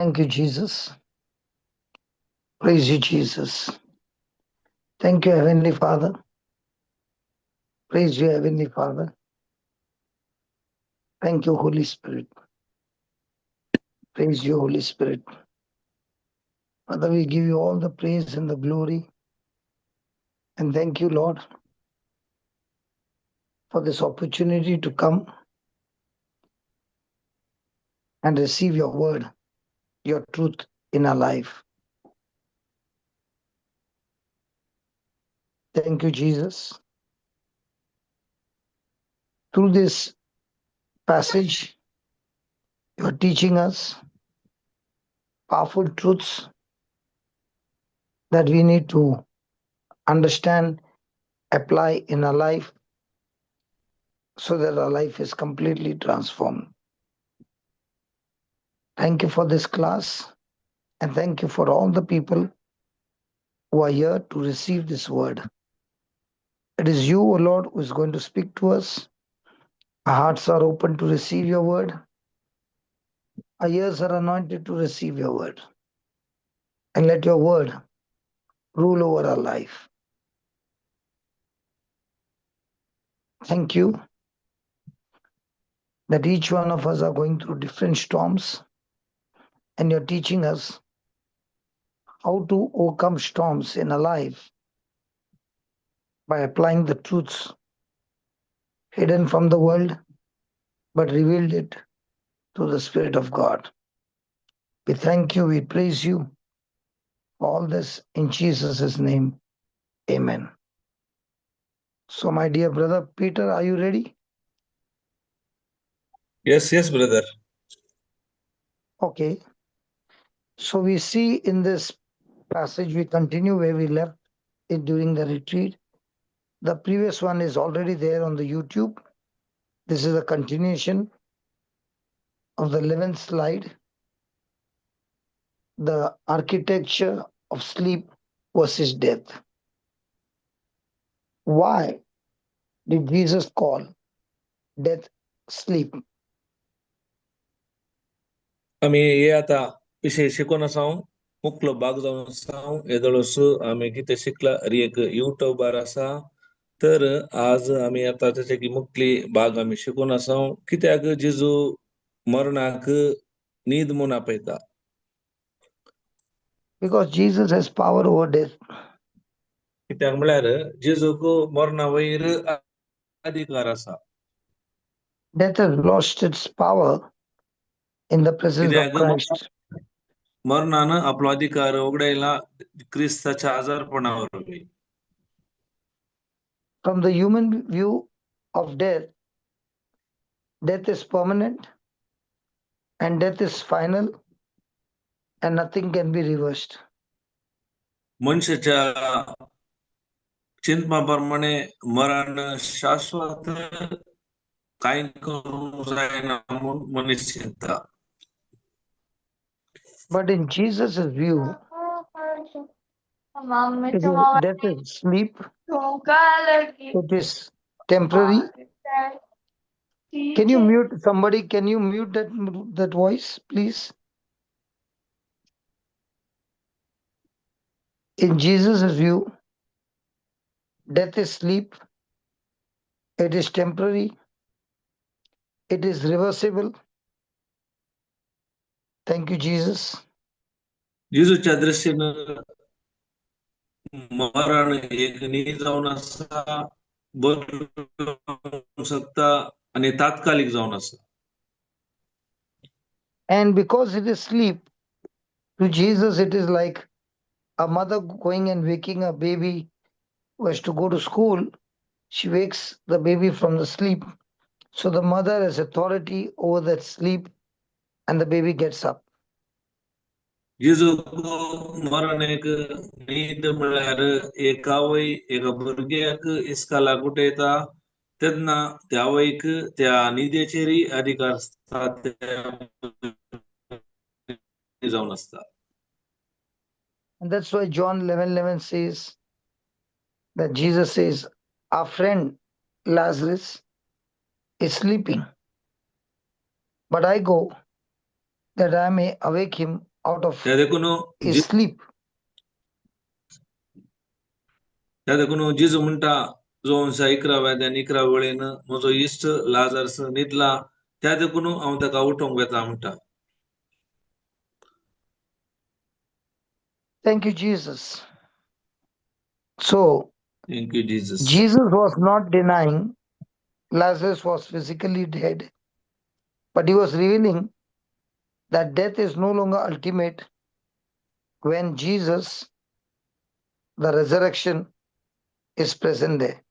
Thank you, Jesus. Praise you, Jesus. Thank you, Heavenly Father. Praise you, Heavenly Father. Thank you, Holy Spirit. Praise you, Holy Spirit. Father, we give you all the praise and the glory. And thank you, Lord, for this opportunity to come and receive your word, your truth in our life. Thank you, Jesus. Through this passage, you're teaching us powerful truths that we need to understand, apply in our life so that our life is completely transformed. Thank you for this class and thank you for all the people who are here to receive this word. It is you, O Lord, who is going to speak to us. Our hearts are open to receive your word. Our ears are anointed to receive your word. And let your word rule over our life. Thank you that each one of us are going through different storms and you're teaching us how to overcome storms in our life by applying the truths hidden from the world but revealed it through the Spirit of God. We thank you, we praise you for all this in Jesus' name. Amen. So, my dear brother Peter, are you ready? Yes, brother. Okay. So, we see in this passage, we continue where we left it during the retreat. The previous one is already there on the YouTube. This is a continuation of the 11th slide. The architecture of sleep versus death. Why did Jesus call death sleep? आम्ही हे आता विषय शिकून असाव मुख्य भाग जाऊन असाव येदळस आम्ही किती शिकला अरी एक युट्यूब बार असा तर आज आम्ही आता त्याचे की मुख्य भाग आम्ही शिकून असाव कित्याक जिजू मरणाक नीद म्हणून आपयता Because Jesus has power over death. कित्याक म्हळ्यार जिजूक मरणा वयर अधिकार असा Death has lost its power in the presence of कित्याक Christ. मरणानं आपलो अधिकार उघडायला ख्रिस्ताच्या आजारपणावर From the human view of death, death is permanent and death is final and nothing can be reversed. मनुष्याच्या चिंतनाप्रमाणे मरण शाश्वत काही करू जायना म्हणून मनुष्य चिंता But in Jesus' view, death is sleep, it is temporary. Can you mute somebody? Can you mute that voice, please? In Jesus' view, death is sleep, it is temporary, it is reversible. Thank you, Jesus. जिजूच्या दृष्टीनं मरण एक नी जाऊन असा बदलू शकता आणि तात्कालिक जाऊन असा And because it is sleep, to Jesus it is like a mother going and waking a baby who has to go to school. She wakes the baby from the sleep. So the mother has authority over that sleep and the baby gets up. जिजूक मरण एक नीद म्हळ्यार एका वय एका भुरग्याक इसका लागूट येता तेन्ना त्या वयक त्या निदेचेरय अधिकार आसता जाऊन असता And that's why John 11:11 says that Jesus says, our friend Lazarus is sleeping, but I go that I may awake him out of त्या देखून his sleep. त्या देखून जिजू म्हणता जोनसा 11व्या आणि 11 वेळेन म्हजो इश्ट लाजरस न्हिदला त्या देखून हांव ताका उठोवंक येता म्हणटा. Thank you, Jesus. So, thank you Jesus. Jesus was not denying Lazarus was physically dead, but he was revealing that death is no longer ultimate when Jesus, the resurrection, is present there.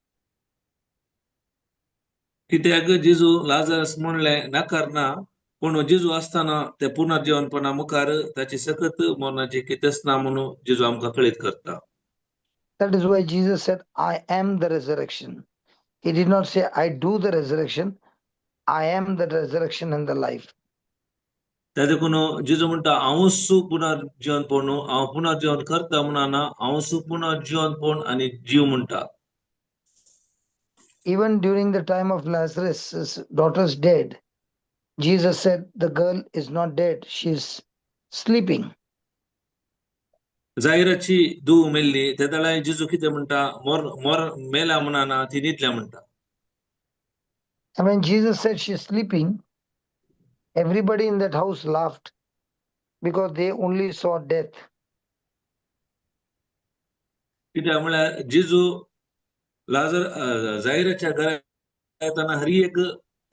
कित्याक जिजू Lazarus म्हणले नाकारना पण जिजू असताना ते पुनर्जीवनपणा मुखार ताची सकत मरणाची कितेंच ना म्हणून जिजू आमकां कळीत करता. That is why Jesus said, I am the resurrection. He did not say, I do the resurrection. I am the resurrection and the life. त्या देखून जिजू म्हणटा हांवूच पुनर्जीवनपण हांव पुनर्जीवन करता म्हणना हांवूच पुनर्जीवनपण आणि जीव म्हणटा. Even during the time of Lazarus' daughter's dead, Jesus said, the girl is not dead, she is sleeping. जायराची धूव मेल्ली त्या वेळार जिजू कितें म्हणटा मोर मोर मेला म्हणना ती न्हिदल्या म्हणटा. And when Jesus said she's sleeping, everybody in that house laughed because they only saw death. कित्याक म्हळ्यार जिजू लाजर जायराच्या घरा येताना हरी एक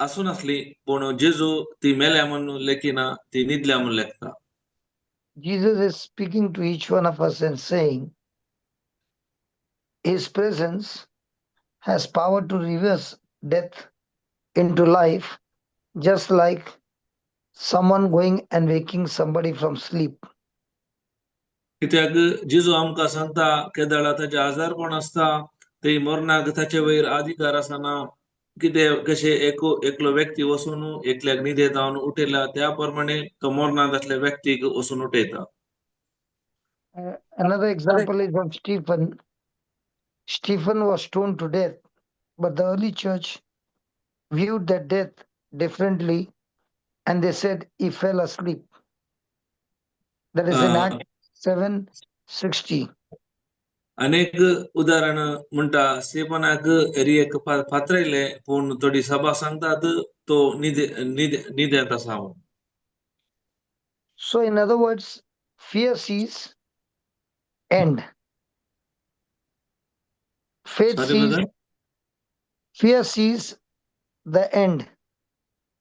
आसून आसली पण जेजू ती मेल्या म्हणून लेखिना ती न्हिदल्या म्हणून लेखता. Jesus is speaking to each one of us and saying, His presence has power to reverse death into life, just like someone going and waking somebody from sleep. कित्याक जेजू आमकां सांगता केदाळा ताचे आजारपण आसता ते मरणाक ताचे वयर अधिकार आसना कितें कशे एकलो व्यक्ती वचून एकल्याक न्हिदेत जावन उठयला त्या प्रमाणे तो मरणांत असल्या व्यक्तीक वचून उठयता. Another example is of Stephen. Stephen was stoned to death, but the early church viewed that death differently and they said he fell asleep. That is in Acts 7:60. अनेक उदाहरण म्हणटा स्टेफनाक एरियेक फातरायले पूण थोडी सभा सांगतात तो न्हिदेंत आसा. So, in other words, fear sees end. Faith Sorry, sees, brother? fear sees the end,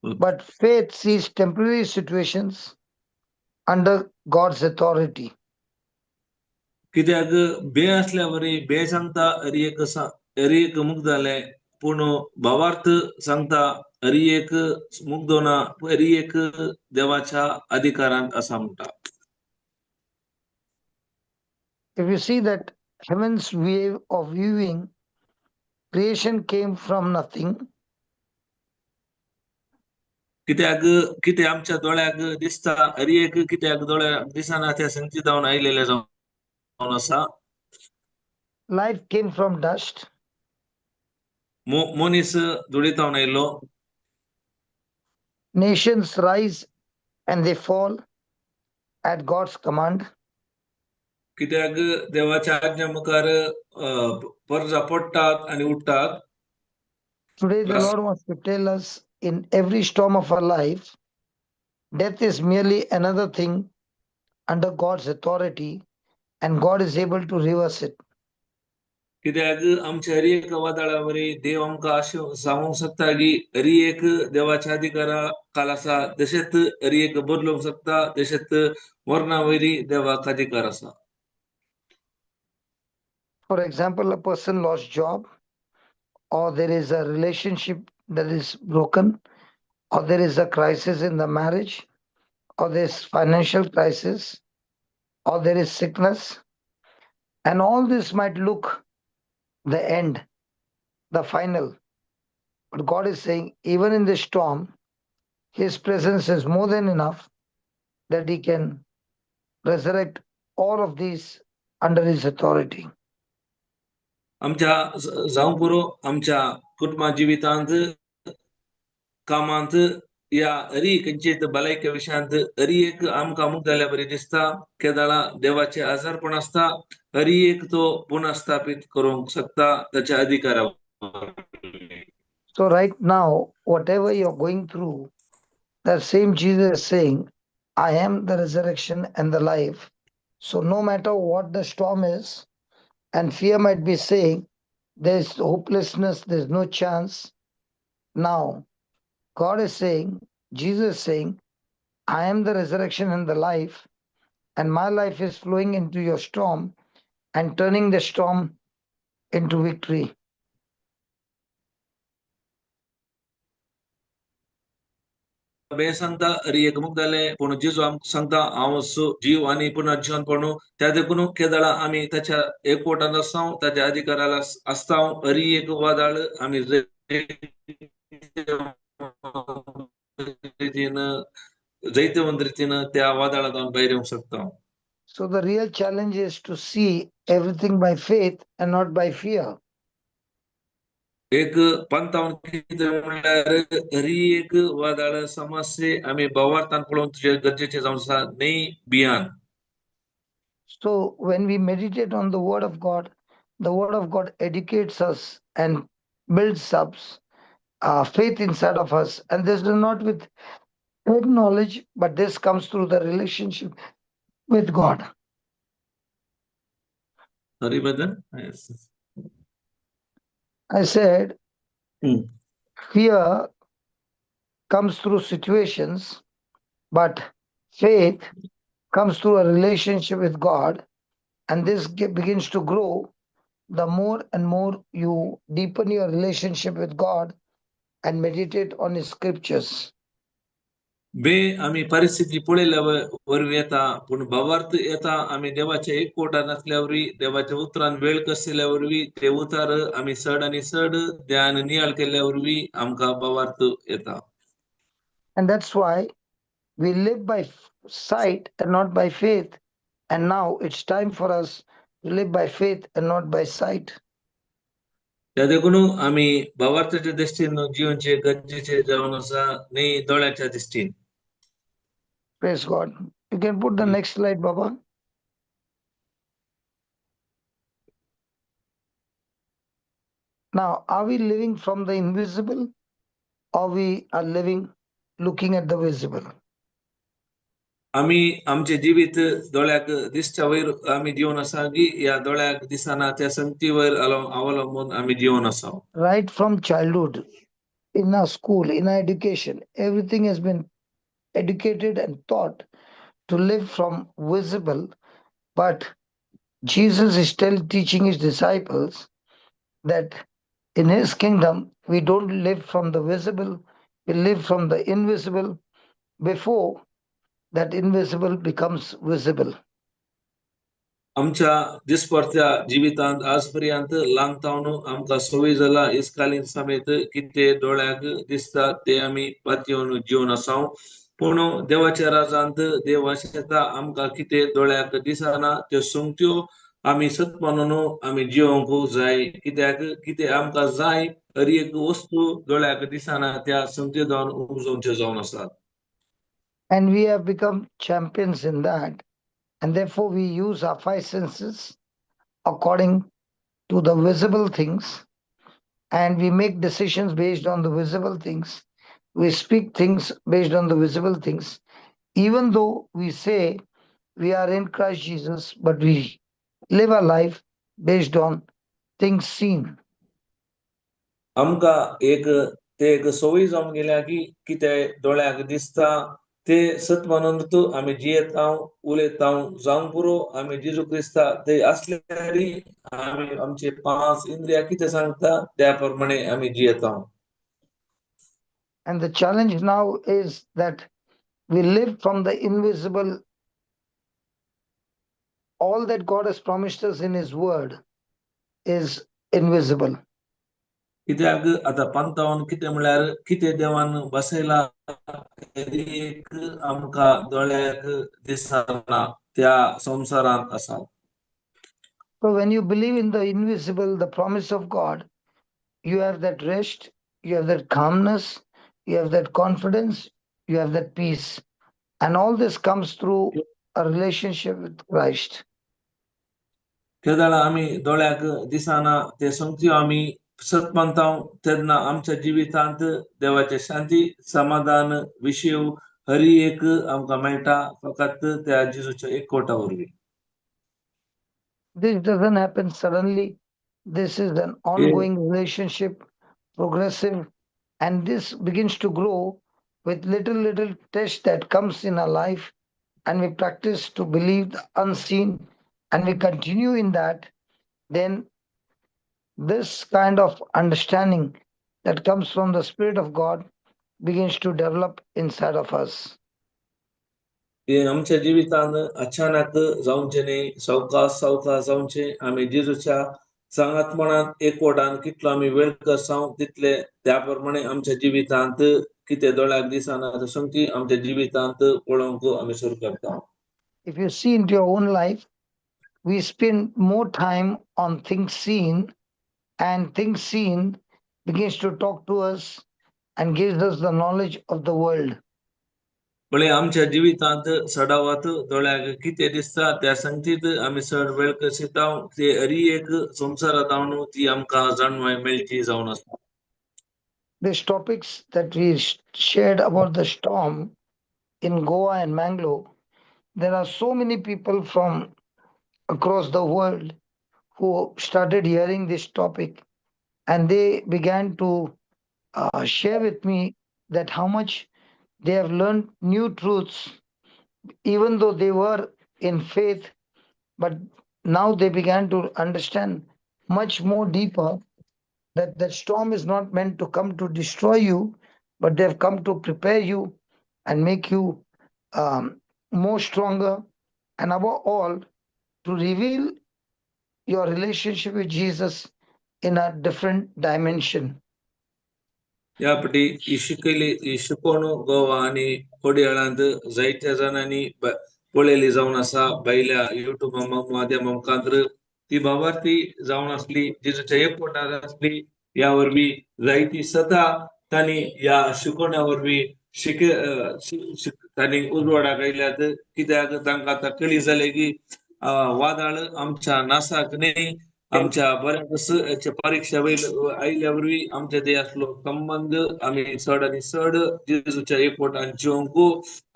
Okay. but faith sees temporary situations under God's authority. कित्याक बे असल्या वरी बे सांगता एरियेक मुक्त जाले पूण भावार्थ सांगता एरियेक मुक्त ना एरियेक देवाच्या अधिकारांत आसा म्हणटा. If you see that heaven's way of viewing creation came from nothing, कित्याक कितें आमच्या दोळ्याक दिसता एरियेक कित्याक दोळ्याक दिसना त्या संचितावन आयलेले जावन आसा. life came from dust, मनीस धुळीतावन आयलो. nations rise and they fall at God's command. कित्याक देवाच्या आज्ञा मुखार परजा पडटात आणि उठतात. Today, the Lord wants to tell us in every storm of our life, death is merely another thing under God's authority, and God is able to reverse it. कित्याक आमच्या एरियेक वादळावरी देव आमकां अशें सांगूंक शकता की एरियेक देवाच्या अधिकारा खाला आसा तशेंच एरियेक बदलूंक शकता तशेंच मरणा वयरी देवाक अधिकार आसा. For example, a person lost job, or there is a relationship that is broken, or there is a crisis in the marriage, or there is financial crisis, or there is sickness, and all this might look the end, the final. But God is saying, even in this storm, His presence is more than enough that He can resurrect all of these under His authority. आमच्या जावं पुरो आमच्या कुटुंबा जिवितांत कामांत या अरी खंयचीत भलायके विशयांत अरी एक आमकां मुख जाल्या बरी दिसता केदाळा देवाचे आजारपण आसता अरी एक तो पुनर्स्थापित करूंक शकता ताच्या अधिकारा So right now, whatever you're going through, that same Jesus is saying, I am the resurrection and the life. So no matter what the storm is, and fear might be saying, there's hopelessness, there's no chance. Now, God is saying, Jesus is saying, I am the resurrection and the life, and my life is flowing into your storm and turning the storm into victory. बे सांगता अरी एक मुख जाले पूण जेजू आमकां सांगता हांव जीव आनी पुनर्जीवनपण त्या देखून केदाळा आमी ताच्या एकवटान आसता ताच्या अधिकाराला आसता अरी एक वादळ आमी जैतवंत रीतीन त्या वादळांतून भायर येवंक शकता So the real challenge is to see everything by faith and not by fear. एक पंतावन कितें म्हणल्यार अरी एक वादळ समस्ये आमी भावार्थान पळोवन तुजे गरजेचे जावन आसा न्ही भियान So when we meditate on the Word of God educates us and builds up faith inside of us. And this is not with head knowledge, but this comes through the relationship with God. Sorry, brother. Yes. I said, Hmm. fear comes through situations, but faith comes through a relationship with God. And this begins to grow the more and more you deepen your relationship with God and meditate on His scriptures. बे आम्ही परिस्थिती पळयल्या वरवीं येता पूण भावार्थ येता आम्ही देवाच्या एक कोटान असल्यावरी देवाच्या उतरान वेळ कसल्या वरवीं ते उतार आम्ही चड आनी चड ध्यान नियाळ केल्या वरवीं आमकां भावार्थ येता And that's why we live by sight and not by faith. And now it's time for us to live by faith and not by sight. त्या देखून आम्ही भावार्थाच्या दृष्टीन जीवनचे गरजेचे जावन आसा न्ही दोळ्याच्या दृष्टीन Praise God. You can put the next slide, Baba. Now, are we living from the invisible or we are living looking at the visible? आम्ही आमचे जिवीत दोळ्याक दिसच्या वयर आम्ही जीवन आसा की या दोळ्याक दिसना त्या संगतीवर अवलंबून आम्ही जीवन आसा Right from childhood, in our school, in our education, everything has been educated and taught to live from visible. But Jesus is still teaching his disciples that in his kingdom, we don't live from the visible, we live from the invisible before that invisible becomes visible. आमच्या दिसपरत्या जिवितांत आजपर्यंत लांगतावन आमकां सवय जाला इसकालीन समेत कितें दोळ्याक दिसता ते आमी पातयेवन जीवन आसा पूण देवाच्या राजांत देव आशेता आमकां कितें दोळ्याक दिसना त्यो संगत्यो आमी सत मानून आमी जिवंक जाय कित्याक कितें आमकां जाय हर एक वस्तू दोळ्याक दिसना त्या संगत्यो जावन उजोवच्यो जावन आसात And we have become champions in that. And therefore, we use our five senses according to the visible things. And we make decisions based on the visible things. We speak things based on the visible things. Even though we say we are in Christ Jesus, but we live our life based on things seen. आमकां एक सवय जावन गेल्या की कितें दोळ्याक दिसता ते सत मानून आमी जियेता उलयता जावं पुरो आमी जेजू क्रिस्ता ते असल्यारी आमी आमचे पांच इंद्रिया कितें सांगता त्या प्रमाणे आमी जियेता And the challenge now is that we live from the invisible. All that God has promised us in His Word is invisible. कित्याक आतां पंतावन कितें म्हळ्यार कितें देवान बसयला एक आमकां दोळ्याक दिसना त्या संवसारांत आसा So when you believe in the invisible, the promise of God, you have that rest, you have that calmness, you have that confidence, you have that peace. And all this comes through a relationship with Christ. केदाळा आम्ही दोळ्याक दिसाना ते सांगतो आम्ही सत म्हणताव तेन्ना आमच्या जिवितांत देवाचे शांती समाधान विषय हरी एक आमकां मेळटा फकत त्या जेजूच्या एकवटा वरवीं. This doesn't happen suddenly. This is an ongoing relationship, progressive, and this begins to grow with little test that comes in our life, and we practice to believe the unseen, and we continue in that. Then this kind of understanding that comes from the Spirit of God begins to develop inside of us. हे आमच्या जिवितांत अचानक जावचे न्ही, सावकाश जावचे. आमी जेजूच्या सांगातपणांत एकवटान कितलो आमी वेळ करसाव तितले त्या प्रमाणे आमच्या जिवितांत कितें दोळ्याक दिसना ते संगती आमच्या जिवितांत पळोवंक आमी सुरू करता. If you see into your own life, we spend more time on things seen, and things seen begins to talk to us and gives us the knowledge of the world. पण आमच्या जिवितांत सडावत दोळ्याक कितें दिसता त्या संगतीत आमी चड वेळ करता ते हरी एक संवसारांत हांव ती आमकां जाणवाय मेळची जावन आसता. These topics that we shared about the storm in Goa and Mangalore, there are so many people from across the world who started hearing this topic, and they began to share with me that how much they have learned new truths, even though they were in faith, but now they began to understand much more deeper that the storm is not meant to come to destroy you, but they have come to prepare you and make you more stronger, and above all, to reveal your relationship with Jesus in a different dimension. यापटी ही शिकयली ही शिकवण गोवा आणि खोडयाळांत जायत्या जाणांनी पळयली जावन आसा भायल्या YouTube माध्यमा मुखांतर ती भावार्थी जावन आसली जेजूच्या एकवटार आसली या वरवीं जायती सदां तांणी ह्या शिकवण्या वरवीं तांणी उजवाडाक आयल्यात कित्याक तांकां आतां कळी जालें की वादळ आमच्या नासाक न्ही आमच्या बऱ्याच परीक्षा आयल्या वरवीं आमच्या ते असलो संबंध आमी चड आनी चड जेजूच्या एकवटान जिवंक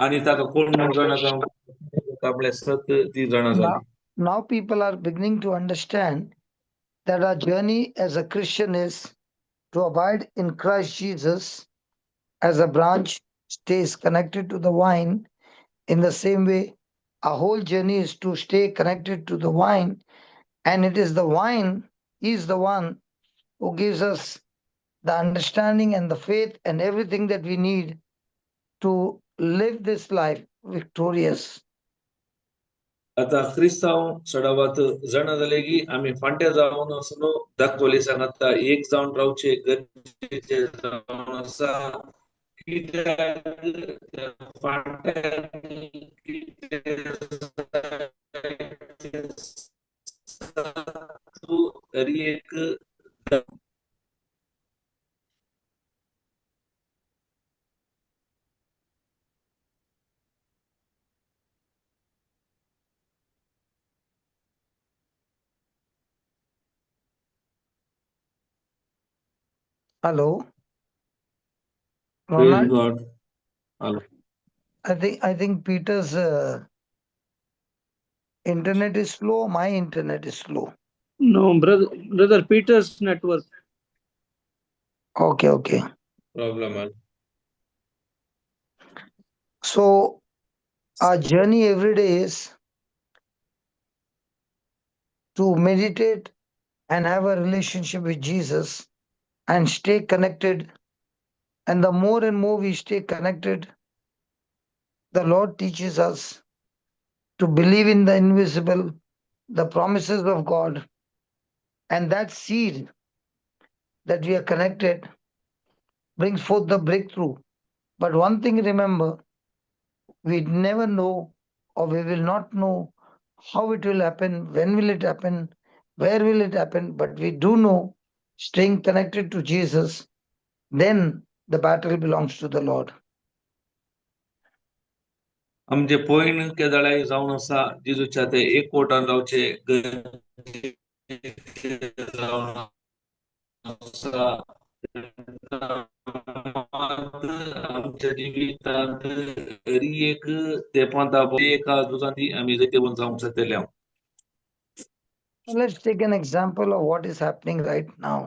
आनी ताका कोण जाणा जावंक आपले सत ती जाणा जाली. Now people are beginning to understand that our journey as a Christian is to abide in Christ Jesus. As a branch stays connected to the vine, in the same way, our whole journey is to stay connected to the vine, and it is the vine, He is the one who gives us the understanding and the faith and everything that we need to live this life victorious. आता क्रिस्तांव सडावात जाणा जाले की आम्ही फांट्या जावन असलो दाखवले सांगता एक जावन रावचे गरजेचे जावन आसा कित्याक फांट्या तरी एक Hello, praise Ronald. God. Hello. I think Peter's internet is slow. My internet is slow. No, brother Peter's network. Okay. Problem. So our journey every day is to meditate and have a relationship with Jesus and stay connected. And the more and more we stay connected, the Lord teaches us to believe in the invisible, the promises of God, and that seed that we are connected brings forth the breakthrough. But one thing remember, we never know, or we will not know how it will happen, when will it happen, where will it happen, but we do know, staying connected to Jesus, then the battle belongs to the Lord. आमचे point केदाळाई जावन आसा जेजूच्या ते एक कोटान रावचे जावन आसा आमच्या जिवितांत एक ते पंता एका दुजांनी आमी जैतेवन जावंक शकतले Let's take an example of what is happening right now.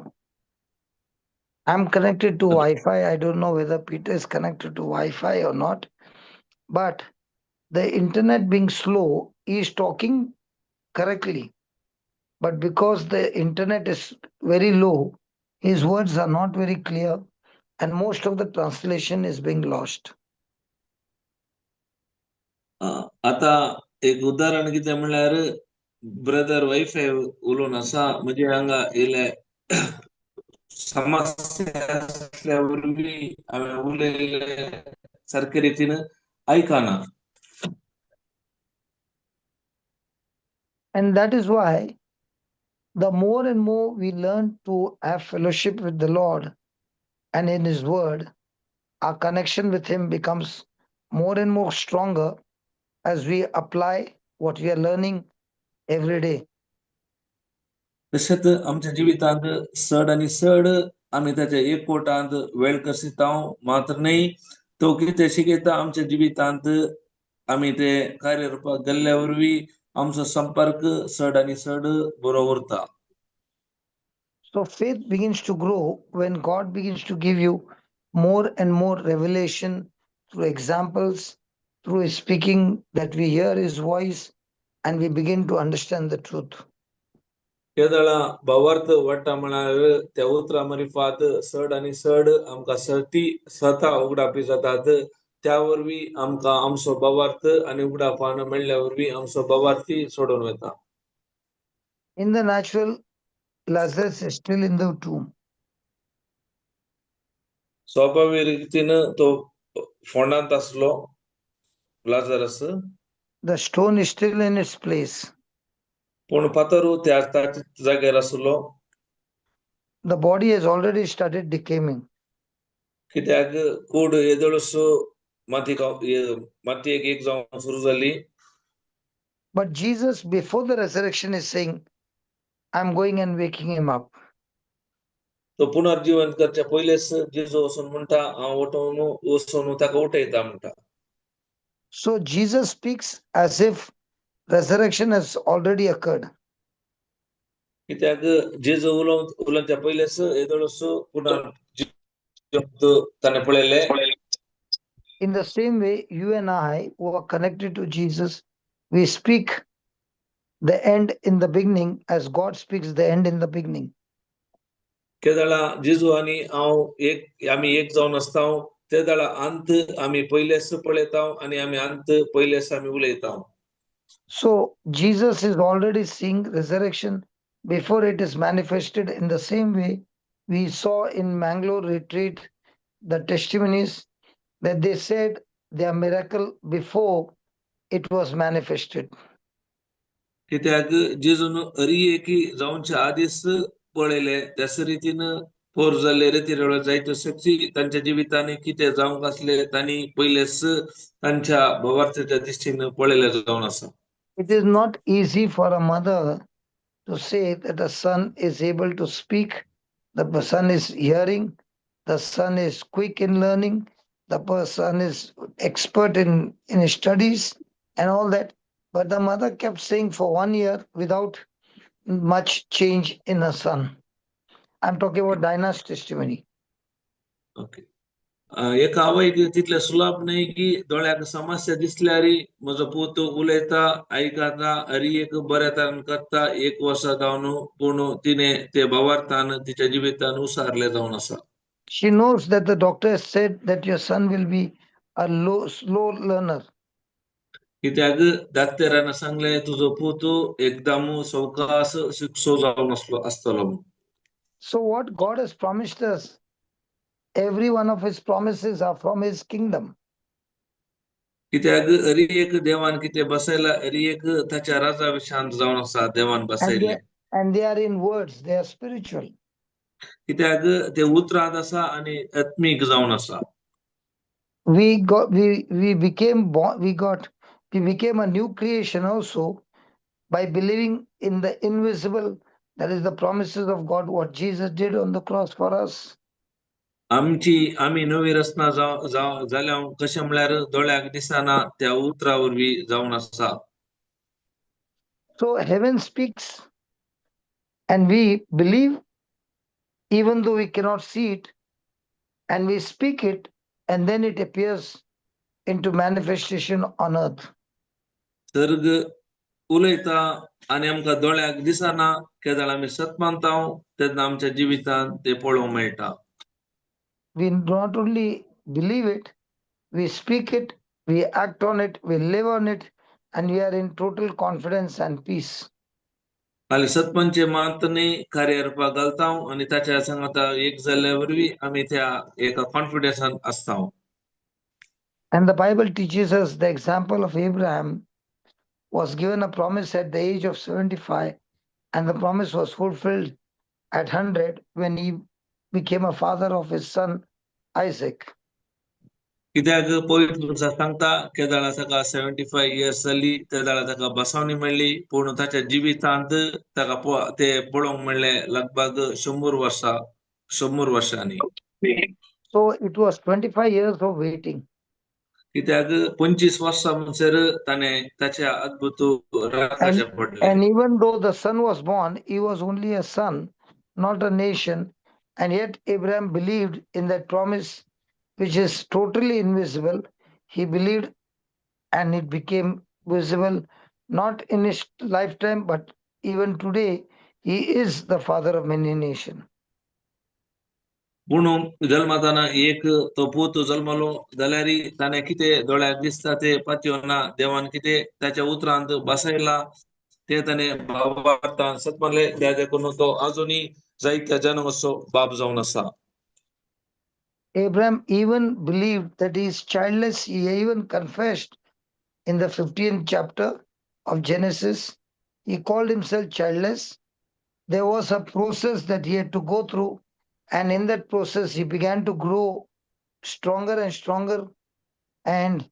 I'm connected to Wi-Fi. I don't know whether Peter is connected to Wi-Fi or not, but the internet being slow, he is talking correctly. But because the internet is very low, his words are not very clear, and most of the translation is being lost. आता एक उदाहरण कितें म्हणल्यार brother wifi उलोवन आसा म्हणजे हांगा येयले समस्या असल्या वरवीं हांवें उलयले सारके रितीन आयकना And that is why the more and more we learn to have fellowship with the Lord and in His Word, our connection with Him becomes more and more stronger as we apply what we are learning every day. तशेंच आमच्या जिवितांत चड आनी चड आमी ताच्या एकवटांत वेळ कसितांव मात्र न्ही तो कितें शिकयता आमच्या जिवितांत आमी ते कार्यरुपाक गेल्ल्या वरवीं आमचो संपर्क चड आनी चड बरो उरता So faith begins to grow when God begins to give you more and more revelation through examples, through His speaking, that we hear His voice and we begin to understand the truth. केदळा भावार्थ वाडटा म्हळ्यार त्या उतरां मरिफात चड आनी चड आमकां सर्ती स्वता उगडापी जातात त्या वरवीं आमकां आमचो भावार्थ आनी उगडापान मेळ्ळ्या वरवीं आमचो भावार्थी सोडून वता In the natural, Lazarus is still in the tomb. स्वाभाविक रितीन तो फोंडांत आसलो Lazarus The stone is still in its place. पूण फातरू त्या जाग्यार आसलो The body has already started decaying. कित्याक कूड येदळस मातयेक एक जावन सुरू जाली But Jesus, before the resurrection, is saying, I'm going and waking him up. तो पुनर्जीवन करच्या पयलेच जेजू वचून म्हणटा हांव उठोवन वचून ताका उठयता म्हणटा So Jesus speaks as if resurrection has already occurred. कित्याक जेजू उलोवच्या पयलेच येदळस पुनर्जीवन ताणें पळयलें In the same way, you and I, who are connected to Jesus, we speak the end in the beginning as God speaks the end in the beginning. केदळा जेजू आनी हांव आमी एक जावन आसता ते दाळा अंत आमी पयलेच पळयता आनी आमी अंत पयलेच आमी उलयता So Jesus is already seeing resurrection before it is manifested. In the same way, we saw in Mangalore retreat the testimonies that they said their miracle before it was manifested. कित्याक जेजून अरियेकी जावनच्या आदीस पळयले त्याच रितीन पोर जाल्ले रितीरेवळ जायत्यो शक्ती तांच्या जिवितांनी कितें जावंक आसले तांणी पयलेच तांच्या भवार्थाच्या दिश्टीन पळयले जावन आसा It is not easy for a mother to say that a son is able to speak, the son is hearing, the son is quick in learning, the person is expert in his studies and all that. But the mother kept saying for 1 year without much change in her son. I'm talking about Dinah's testimony. Okay एका आवयक तितले सुलभ न्ही की दोळ्याक समस्या दिसल्यारी म्हजो पूत उलयता आयकता अरियेक बऱ्या तरेन करता 1 वर्ष जावन पूण तिने ते भावार्थान तिच्या जिवितान उसारले जावन आसा She knows that the doctor has said that your son will be a slow learner. कित्याक डाक्टरान सांगले तुजो पूत एकदम सवकास शिक्षो जावन आसतलो So what God has promised us, every one of his promises are from his kingdom. कित्याक अरियेक देवान कितें बसयला अरियेक ताच्या राजा विशांत जावन आसा देवान बसयले And they are in words, they are spiritual. कित्याक ते उतरांत आसा आनी आत्मीक जावन आसा we became born, we became a new creation also by believing in the invisible, that is the promises of God, what Jesus did on the cross for us. आम्ही नवी रचना जाल्यावर कशें म्हळ्यार दोळ्याक दिसना त्या उतरा वरवीं जावन आसा. So heaven speaks and we believe even though we cannot see it, and we speak it, and then it appears into manifestation on earth. सर्ग उलयता आनी आमकां दोळ्याक दिसना केदाळ आमी सत मानता तेन्ना आमच्या जिवितांत ते पळोवंक मेळटा. We not only believe it, we speak it, we act on it, we live on it, and we are in total confidence and peace. खाली सतमानचे मात न्ही कार्य करपाक घालता आनी ताच्या सांगाता एक जाल्ल्या वरवीं आमी त्या एका कॉन्फिडन्सान आसता. And the Bible teaches us the example of Abraham was given a promise at the age of 75, and the promise was fulfilled at 100 when he became a father of his son Isaac. कित्याक पवित्र पुस्तकांत सांगता केदाळा ताका 75 years जाली तेदाळा ताका बसावणी मेळ्ळी पूण ताच्या जिवितांत ताका ते पळोवंक मेळ्ळे लगभग 100 वर्सांनी. So it was 25 years of waiting. कित्याक 25 वर्सां म्हणसर ताणें ताच्या अद्भुत राखचे पडले. And even though the son was born, he was only a son, not a nation. And yet Abraham believed in that promise, which is totally invisible. He believed and it became visible, not in his lifetime, but even today, he is the father of many nations. पूण जल्माताना एक तो पूत जल्मलो जाल्यारी ताणें कितें दोळ्याक दिसता ते पातयोना देवान कितें ताच्या उतरांत बसयला ते ताणें भावार्थान सतमले त्या देखून तो अजुनी जायत्या जन्माचो बाप जावन आसा. Abraham even believed that he is childless. He even confessed in the 15th chapter of Genesis. He called himself childless. There was a process that he had to go through, and in that process, he began to grow stronger and stronger. And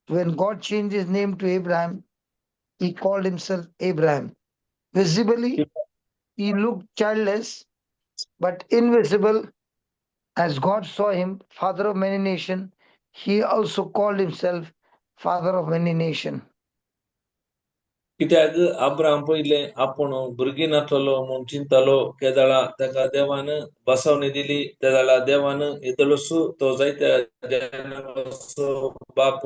when God changed his name to Abraham, he called himself Abraham. Visibly, he looked childless, but invisible, as God saw him, father of many nations, he also called himself father of many nations. कित्याक Abraham पयले आपूण भुरगीं नासलो म्हूण चिंतलो केदाळा ताका देवान बसवणी दिली तेदाळा देवान येदलोस तो जायत्या जनांचो बाप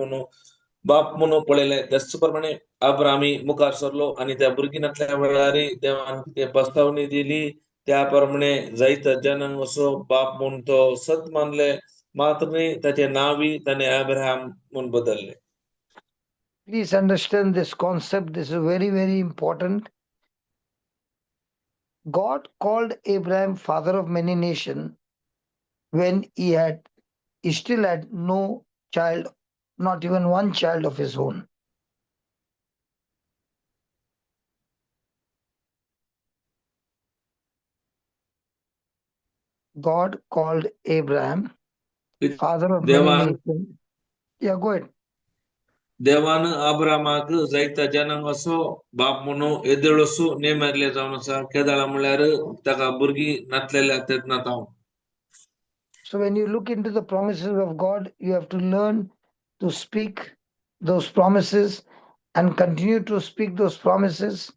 म्हणून पळयले त्याच प्रमाणे अब्रामी मुखार सरलो आनी त्या भुरगीं नासल्या वेळार देवान ते बसवणी दिली त्या प्रमाणे जायत्या जनांचो बाप म्हणून तो सत मानले मात्र ताचे नावी ताणें अब्राहम म्हणून बदलले. Please understand this concept. This is very, very important. God called Abraham father of many nations when he still had no child, not even one child of his own. God called Abraham father of many nations. Yeah, go ahead. देवान अब्रामाक जायत्या जनांचो बाप म्हणून येदळसो नेमारले जावन आसा केदाळा म्हळ्यार ताका भुरगीं नासलेल्या तेदनात. So when you look into the promises of God, you have to learn to speak those promises and continue to speak those promises,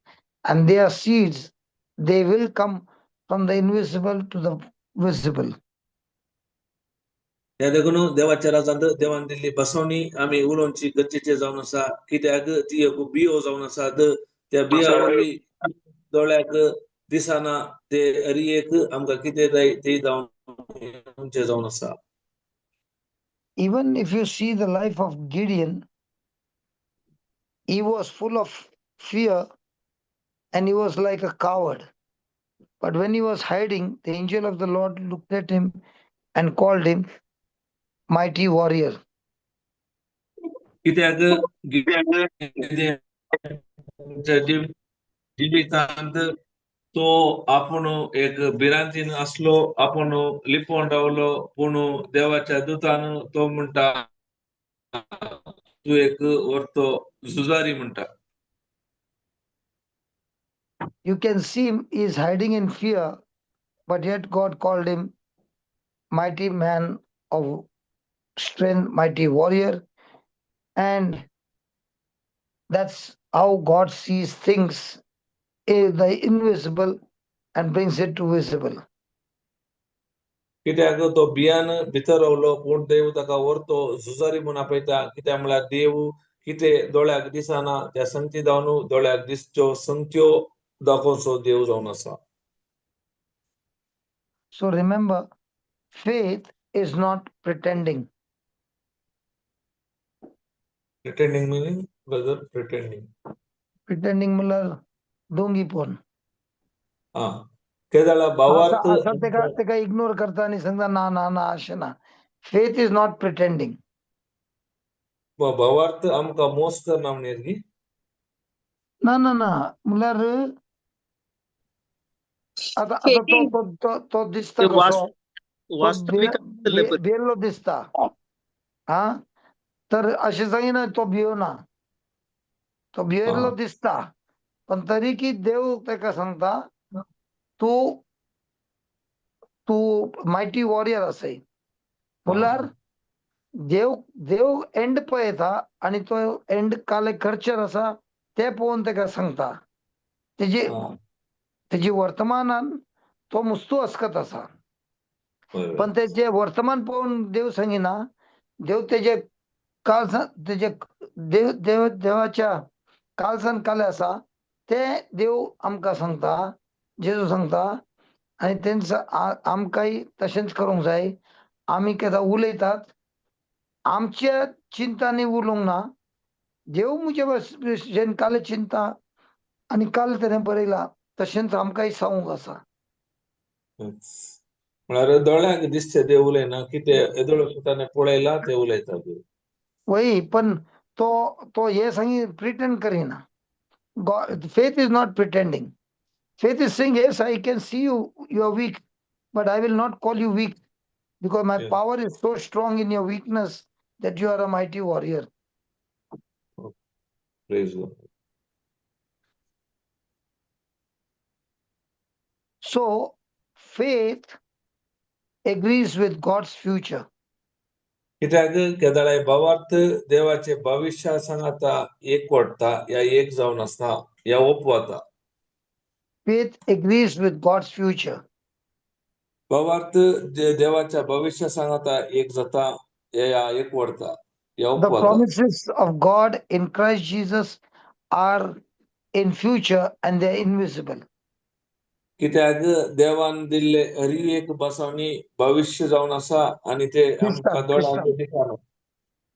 and they are seeds. They will come from the invisible to the visible. त्या देखून देवाच्या राजांत देवान दिल्ली बसवणी आमी उलोवची गरजेचे जावन आसा कित्याक ती एक बियो जावन आसात त्या बिया वरवीं दोळ्याक दिसना ते अरियेक आमकां कितें जाय ते जावन आसा. Even if you see the life of Gideon, he was full of fear and he was like a coward. But when he was hiding, the angel of the Lord looked at him and called him mighty warrior. कित्याक जिवितांत तो आपण एक बिरांतीन असलो आपण लिपोवन रावलो पूण देवाच्या दुतान तो म्हणटा तू एक वरतो जुजारी म्हणटा. You can see him, he is hiding in fear, but yet God called him mighty man of strength, mighty warrior. And that's how God sees things, the invisible, and brings it to visible. कित्याक तो बियान भितर रावलो पूण देव ताका व्हरतो झुजारी म्हूण आपयता. कित्याक म्हळ्यार देव कितें दोळ्याक दिसना त्या संगती जावन दोळ्याक दिसच्यो संगत्यो दाखोवचो देव जावन आसा. So remember, faith is not pretending. Pretending meaning, brother, pretending. Pretending म्हणल्यार डोंगीपण. केदाळा भावार्थ असं तेका इग्नोर करता आणि सांगता ना ना ना अशें ना. Faith is not pretending. भावार्थ आमकां मोस करना म्हणल्यार की ना ना ना म्हणल्यार आता तो दिसता कसो वास्तविक भियेल्लो दिसता. हा तर अशें जायना तो भियोना. तो भियेल्लो दिसता पण तरी की देव तेका सांगता तू तू मायटी वॉरियर आसय. म्हणल्यार देव एंड पळयता आणि तो एंड काले खर्चर आसा ते पळोवन तेका सांगता. तेजी वर्तमानान तो मुस्तू अस्कत आसा पण तेजे वर्तमान पळोवन देव सांगिना. देव तेजे तेजे देवाच्या कालसान काले आसा ते देव आमकां सांगता. जेजू सांगता आणि तेंच आमकांय तशेंच करूंक जाय. आमी केदां उलयतात आमच्या चिंतांनी उलोवंक ना. देव मुजे भशेन काल चिंता आनी काल तेणें बरयला तशेंच आमकांय सांगूंक आसा. म्हळ्यार दोळ्याक दिसचे देव उलयना. कितें येदोळ ताणें पळयला ते उलयता देव. वय पण तो हे सांगी प्रिटेंड करिना. Faith is not pretending. Faith is saying, yes, I can see you are weak, but I will not call you weak because my power is so strong in your weakness that you are a mighty warrior. Praise God. So faith agrees with God's future. कित्याक केदाळे भावार्थ देवाचे भविष्य सांगता एक वडटा या एक जावन आसता या ओपवाता. Faith agrees with God's future. भावार्थ देवाच्या भविष्य सांगता एक जाता या एक वडता या The ओपवाता. promises of God in Christ Jesus are in future and they are invisible. कित्याक देवान दिल्ले हरी एक बसवणी भविष्य जावन आसा आणि ते आमकां दोळ्याक दिसना.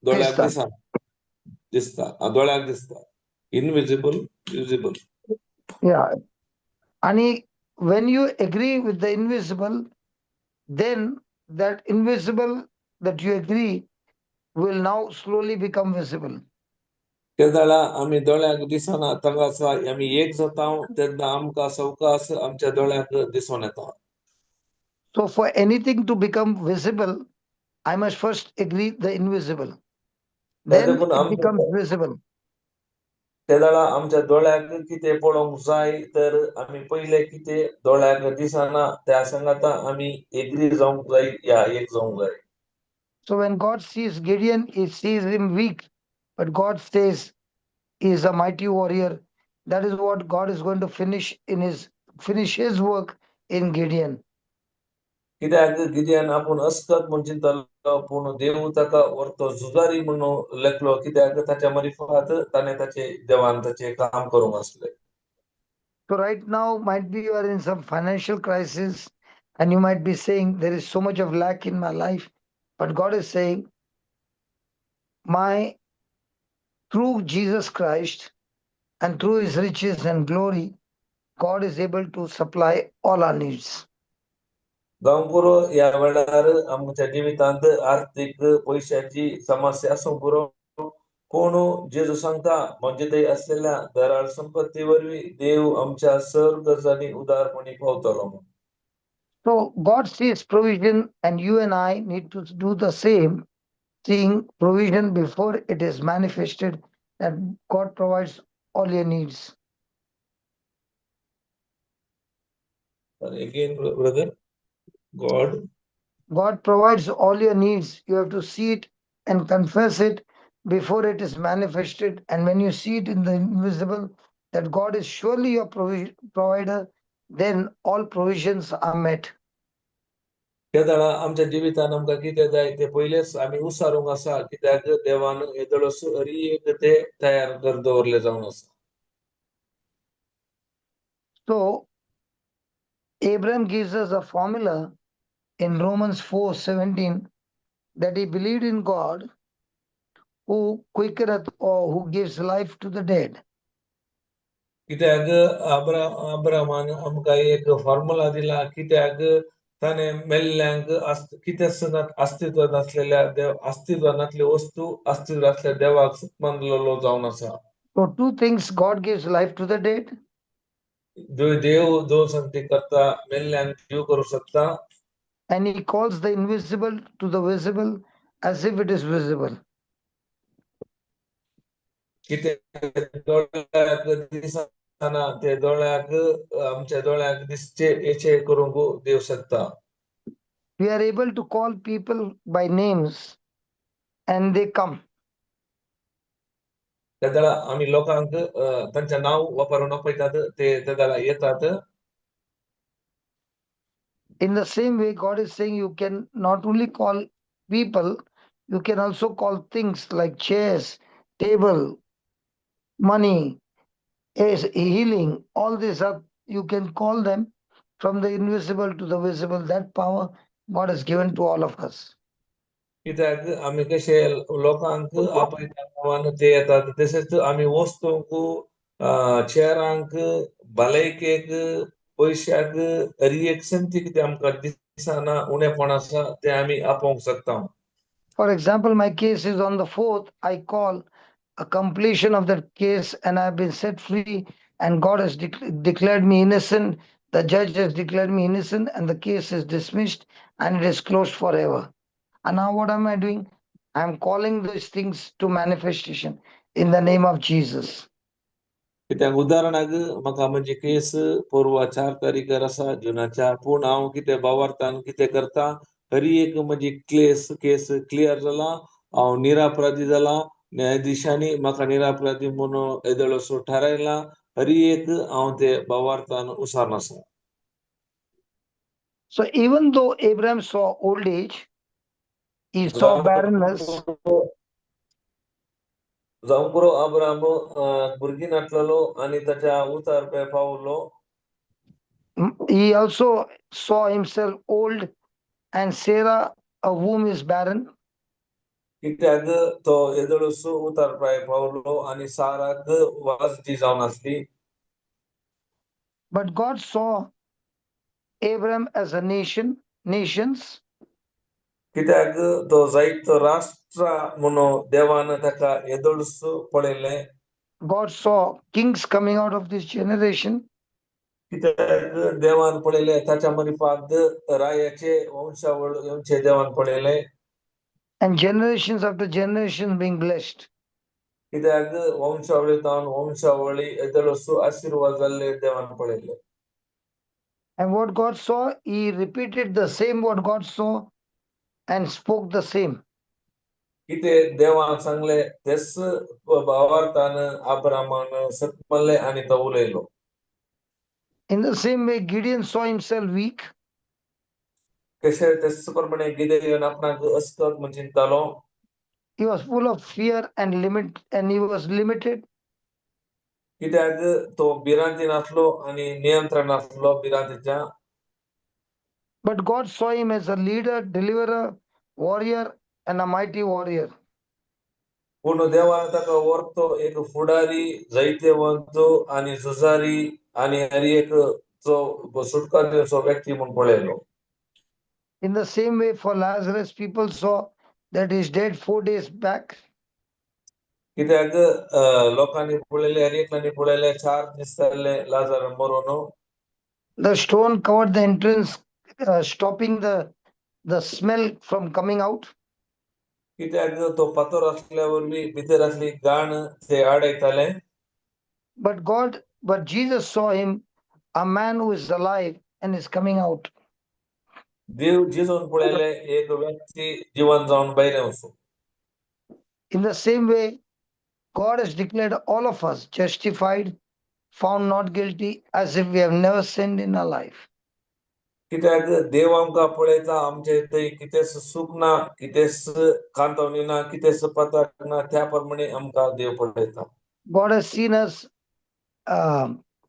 दोळ्याक दिसना दिसता दोळ्याक दिसता. Invisible visible. Yeah. And when you agree with the invisible, then that invisible that you agree will now slowly become visible. केदाळा आमी दोळ्याक दिसना तंगासा आमी एक जाता तेन्ना आमकां सवकास आमच्या दोळ्याक दिसून येता. So for anything to become visible, I must first agree the invisible. Then it becomes visible. केदाळा आमच्या दोळ्याक कितें पळोवंक जाय तर आमी पयले कितें दोळ्याक दिसना त्या सांगता आमी एग्री जावंक जाय या एक जावंक जाय. So when God sees Gideon, he sees him weak, but God says he is a mighty warrior. That is what God is going to finish his work in Gideon. कित्याक गिdeon आपूण अस्कत म्हूण चिंतलो पूण देव ताका व्हरतो झुजारी म्हणून लेखलो. कित्याक ताच्या मरिफात ताणें ताचे देवान ताचें काम करूंक आसलें. So right now might be you are in some financial crisis and you might be saying there is so much of lack in my life, but God is saying through Jesus Christ and through his riches and glory, God is able to supply all our needs. गांवपुरो या वेळार आमच्या जिवितांत आर्थीक पैशाची समस्या आसूं पुरो पूण जेजू सांगता म्हणजे ते असलेल्या दराळ संपत्ती वरवीं देव आमच्या सर्व गरजांनी उदारपणी पावतलो. So God sees provision and you and I need to do the same seeing provision before it is manifested, that God provides all your needs. Again, brother, God provides all your needs. You have to see it and confess it before it is manifested. And when you see it in the invisible, that God is surely your provider, then all provisions are met. त्या वेळा आमच्या जिवितान आमकां कितें जाय ते पयलेच आमी उसारूंक आसा, कित्याक देवान येदोळसो एक ते तयार कर दवरले जावन आसा. So Abraham gives us a formula in Romans 4:17 that he believed in God who quickeneth or who gives life to the dead. कित्याक अब्रामान आमकां एक फॉर्म्युला दिला, कित्याक ताणें मेल्ल्यांक कितें अस्तित्व नासलेले वस्तू अस्तित्व असलेल्या देवाक मानलेलो जावन आसा. So two things: God gives life to the dead, देव दोन संगती करता, मेल्ल्यांक जीव करू शकता, and he calls the invisible to the visible as if it is visible. कित्याक दोळ्याक दिसना ते दोळ्याक आमच्या दोळ्याक दिसचे हेचे करूंक देव शकता. We are able to call people by names and they come. त्या वेळा आमी लोकांक तांचे नाव वापरून आपयतात, ते त्या वेळा येतात. In the same way, God is saying you can not only call people, you can also call things like chairs, table, money, healing. All these are, you can call them from the invisible to the visible. That power God has given to all of us. कित्याक आमी कशे लोकांक आपयतात नांवान ते येतात, तशेंच आमी वस्तूंक, चेरांक, भलायकेक, पयशाक, रियेक संती कितें आमकां दिसना उणेपण आसा ते आमी आपोवंक शकता. For example, my case is on the 4th. I call a completion of that case and I've been set free, and God has declared me innocent. The judge has declared me innocent and the case is dismissed and it is closed forever. And now what am I doing? I'm calling these things to manifestation in the name of Jesus. कित्याक उदाहरणाक म्हाका म्हणजे case परवा 4 तारीखार आसा जुनाच्या, पूण हांव कितें भावार्थान कितें करता, हरी एक म्हजी केस क्लियर जाला, हांव निरापराधी जाला, न्यायाधीशांनी म्हाका निरापराधी म्हणून येदोळसो थारायला, हरी एक हांव ते भावार्थान उसारन आसा. So even though Abraham saw old age, he saw barrenness. जावं बरो अब्राम भुरगी नाटलेलो आनी ताच्या उतार Paulo. He also saw himself old, and Sarah, a womb is barren. कित्याक तो येदोळसो उतार पावलो आनी साराक वाजदी जावन आसली. But God saw Abraham as a nations. कित्याक तो जायतो राष्ट्र म्हणून देवान ताका येदोळसो पळयले. God saw kings coming out of this generation. कित्याक देवान पळयले ताच्या मरिपाद रायाचे वंशावळ येवचे देवान पळयले. And generations after generation being blessed. कित्याक वंशावळींतल्यान वंशावळी येदोळसो आशीर्वाद जाल्ले देवान पळयले. And what God saw, he repeated the same what God saw and spoke the same. कितें देवान सांगले तेच भावार्थान अब्रामान सतमल्ले आनी तो उलयलो. In the same way, Gideon saw himself weak. कशे तेच प्रमाणे गिदेयोन आपणाक अस्कत म्हूण चिंतालो. He was full of fear and he was limited. कित्याक तो भिरांतीन आसलो आनी नियंत्रण आसलो भिरांतीच्या. But God saw him as a leader, deliverer, warrior, and a mighty warrior. पूण देवान ताका वरतो एक फुडारी, जैतवंत आनी झुजारी आनी हर एक सुटकारेचो व्यक्ती म्हूण पळयलो. In the same way, for Lazarus, people saw that he's dead 4 days back. कित्याक लोकांनी पळयले, हर एकल्यानी पळयले 4 दीस जाल्ले Lazar maroon. The stone covered the entrance, stopping the smell from coming out. कित्याक तो फातर असल्यावर भितर असली घाण ते आडयताले. But Jesus saw him, a man who is alive and is coming out. देव जिजोन पळयले एक व्यक्ती जिवन जावन भायर वचूं. In the same way, God has declared all of us justified, found not guilty, as if we have never sinned in our life. कित्याक देव आमकां पळयता आमचे थंय कितेंच चूक ना, कितेंच कांतवणी ना, कितेंच पताक ना, त्या प्रमाणे आमकां देव पळयता. God has seen us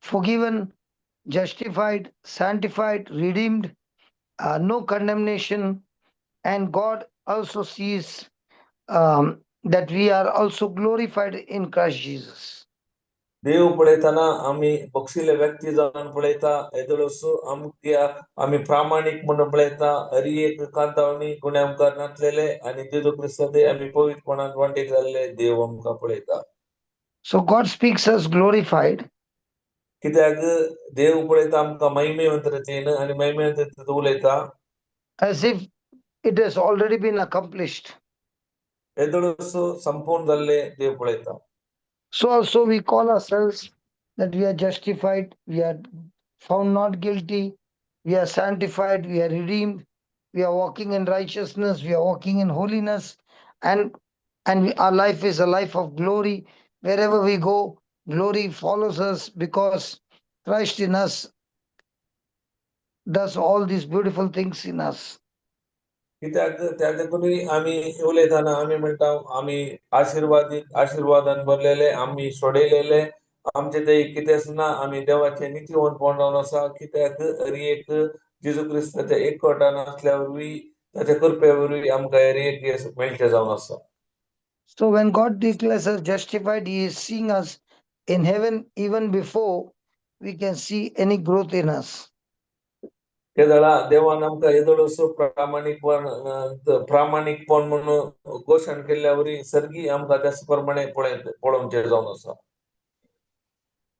forgiven, justified, sanctified, redeemed, no condemnation, and God also sees that we are also glorified in Christ Jesus. देव पळयतना आमी बक्षिले व्यक्ती जावन पळयता, येदोळसो आमी प्रामाणीक म्हणून पळयता, हरी एक कांतवणी कोणी आमकां नातलेले आनी जेजू क्रिस्तांत आमी पवित्रपणान वांटे जाल्ले देव आमकां पळयता. So God speaks us glorified कित्याक देव पळयता आमकां महिमेवंत रितीन आनी महिमेवंत रितीन उलयता as if it has already been accomplished. येदोळसो संपूर्ण जाल्ले देव पळयता. So also we call ourselves that we are justified, we are found not guilty, we are sanctified, we are redeemed, we are walking in righteousness, we are walking in holiness, and our life is a life of glory. Wherever we go, glory follows us because Christ in us does all these beautiful things in us. कित्याक त्या देखूनय आमी उलयतना आमी म्हणटा आमी आशीर्वादान भरलेले, आमी सोडयलेले, आमचे थंय कितेंच ना, आमी देवाचे नित्यवंतपण जावन आसा. कित्याक हरी एक जेजू क्रिस्ताच्या एकवटान असल्या वरवीं ताच्या कृपे वरवीं आमकां हरी एक मेळचें जावन आसा. So when God declares us justified, He is seeing us in heaven even before we can see any growth in us. त्या वेळा देवान आमकां येदोळसो प्रामाणीकपण म्हणून घोशण केल्ल्या वरवीं सर्गी आमकां त्याच प्रमाणे पळोवचें जावन आसा.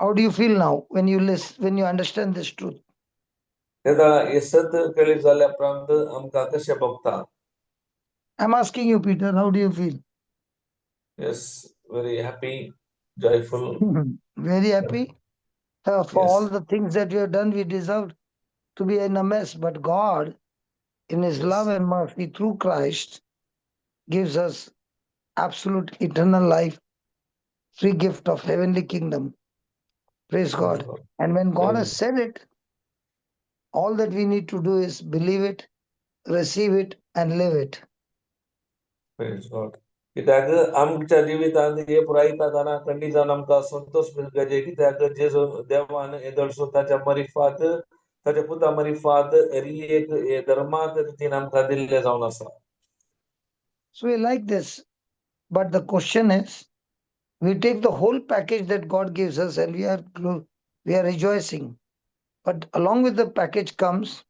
How do you feel now when you understand this truth? त्या वेळा हे सत्य कळीत जाल्या उपरांत आमकां कशें भोगता? I'm asking you, Peter, how do you feel? Yes, very happy, joyful. Very happy? For Yes. all the things that we have done, we deserved to be in a mess. But God, in His Yes. love and mercy through Christ, gives us absolute eternal life, free gift of heavenly kingdom. Praise God. And when God has said it, all that we need to do is believe it, receive it, and live it. Praise God. कित्याक आमच्या जिवितांत हे पुरायताना खंडी जावन आमकां संतोष मेळचे, कित्याक जेजू देवान येदोळसो ताच्या मरिफात ताच्या पुता मरिफात हरी एक धर्माक रितीन आमकां दिल्ले जावन आसा. So we like this. But the question is, we take the whole package that God gives us and we are rejoicing. But along with the package comes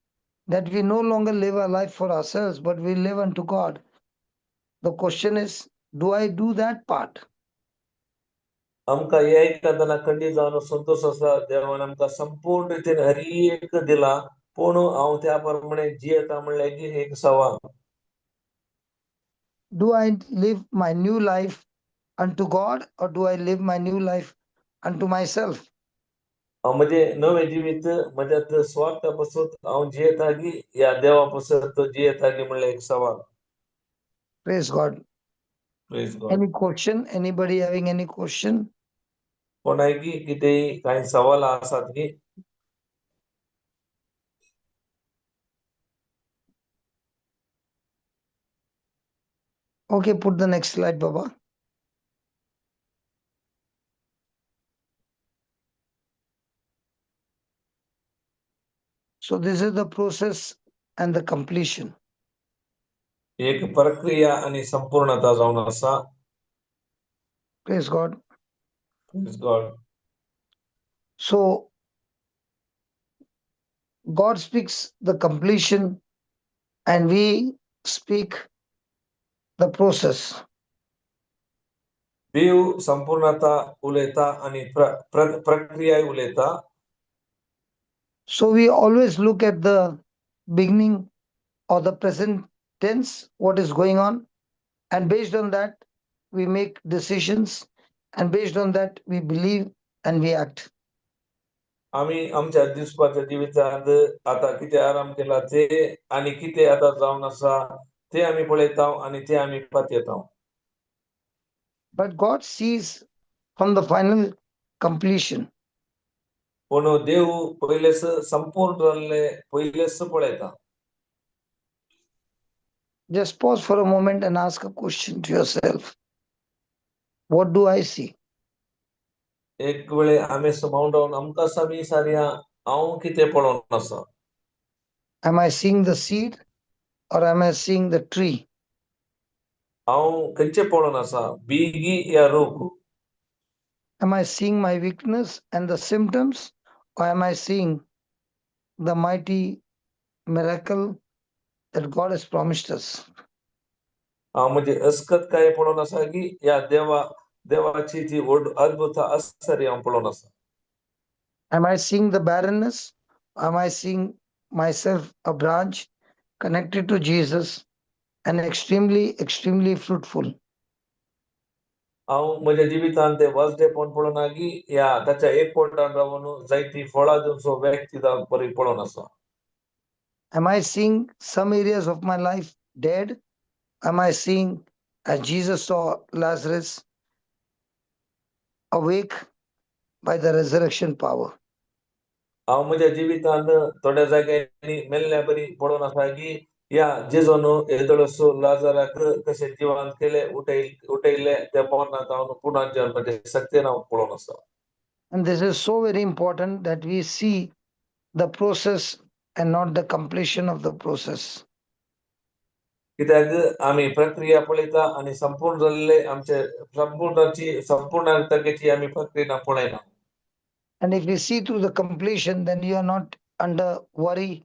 that we no longer live our life for ourselves, but we live unto God. The question is, do I do that part? आमकां हे आयकताना खंडी जावन संतोष आसा. देवान आमकां संपूर्ण रितीन हरी एक दिला, पूण हांव त्या प्रमाणे जियेता म्हणल्यार की एक सवाल. Do I live my new life unto God or do I live my new life unto myself? म्हणजे नवे जिवीत म्हज्यात स्वार्था पासून हांव जियेता की या देवा पासून जियेता की म्हणल्यार एक सवाल. Praise God. Praise God. Any question? Anybody having any question? कोणाकी कितेंय कांय सवाल आसात की? Okay, put the next slide, Baba. So this is the process and the completion. एक प्रक्रिया आणि संपूर्णता जावन आसा. Praise God. Praise God. So God speaks the completion and we speak the process. देव संपूर्णता उलयता आणि प्रक्रिया उलयता. So we always look at the beginning or the present tense, what is going on. And based on that, we make decisions. And based on that, we believe and we act. आम्ही आमच्या दिसपाच्या जिवितांत आता किती आराम केला ते आणि किती आता जावन आसा ते आम्ही पळयता आणि ते आम्ही पात येता. But God sees from the final completion. पूण देव पयलेच संपूर्ण जाल्ले पयलेच पळयता. Just pause for a moment and ask a question to yourself. What do I see? एक वेळे आम्ही समावून रावन आमकां समी सारया हांव कितें पळोवन आसा. Am I seeing the seed or am I seeing the tree? हांव खंयचें पळोवन आसा, बीगी या रूख? Am I seeing my weakness and the symptoms or am I seeing the mighty miracle that God has promised us? हांव म्हणजे अस्खतकाय पळोवन आसा की या देवाची ती अद्भुत आश्चर्य हांव पळोवन आसा. Am I seeing the barrenness? Am I seeing myself a branch connected to Jesus and extremely fruitful? हांव म्हज्या जिवितांत ते वाजडेपण पळोवना की या ताच्या एक पोटान रावन जायती फळां दिवचो व्यक्ती बरी पळोवन आसा. Am I seeing some areas of my life dead? Am I seeing, as Jesus saw Lazarus, awake by the resurrection power? हांव म्हज्या जिवितांत थोड्या जाग्यांनी मेल्ल्या बरी पळोवन आसा की या जेजून येदोळसो लाजाराक कशें जिवंत केले उठयले त्या मरणांत हांव पुनः जल्माचे शक्तीन हांव पळोवन आसा. And this is so very important that we see the process and not the completion of the process. कित्याक आमी प्रक्रिया पळयता आनी संपूर्ण जाल्ले आमचे संपूर्णतेची आमी प्रक्रिया पळयना. And if we see through the completion, then you are not under worry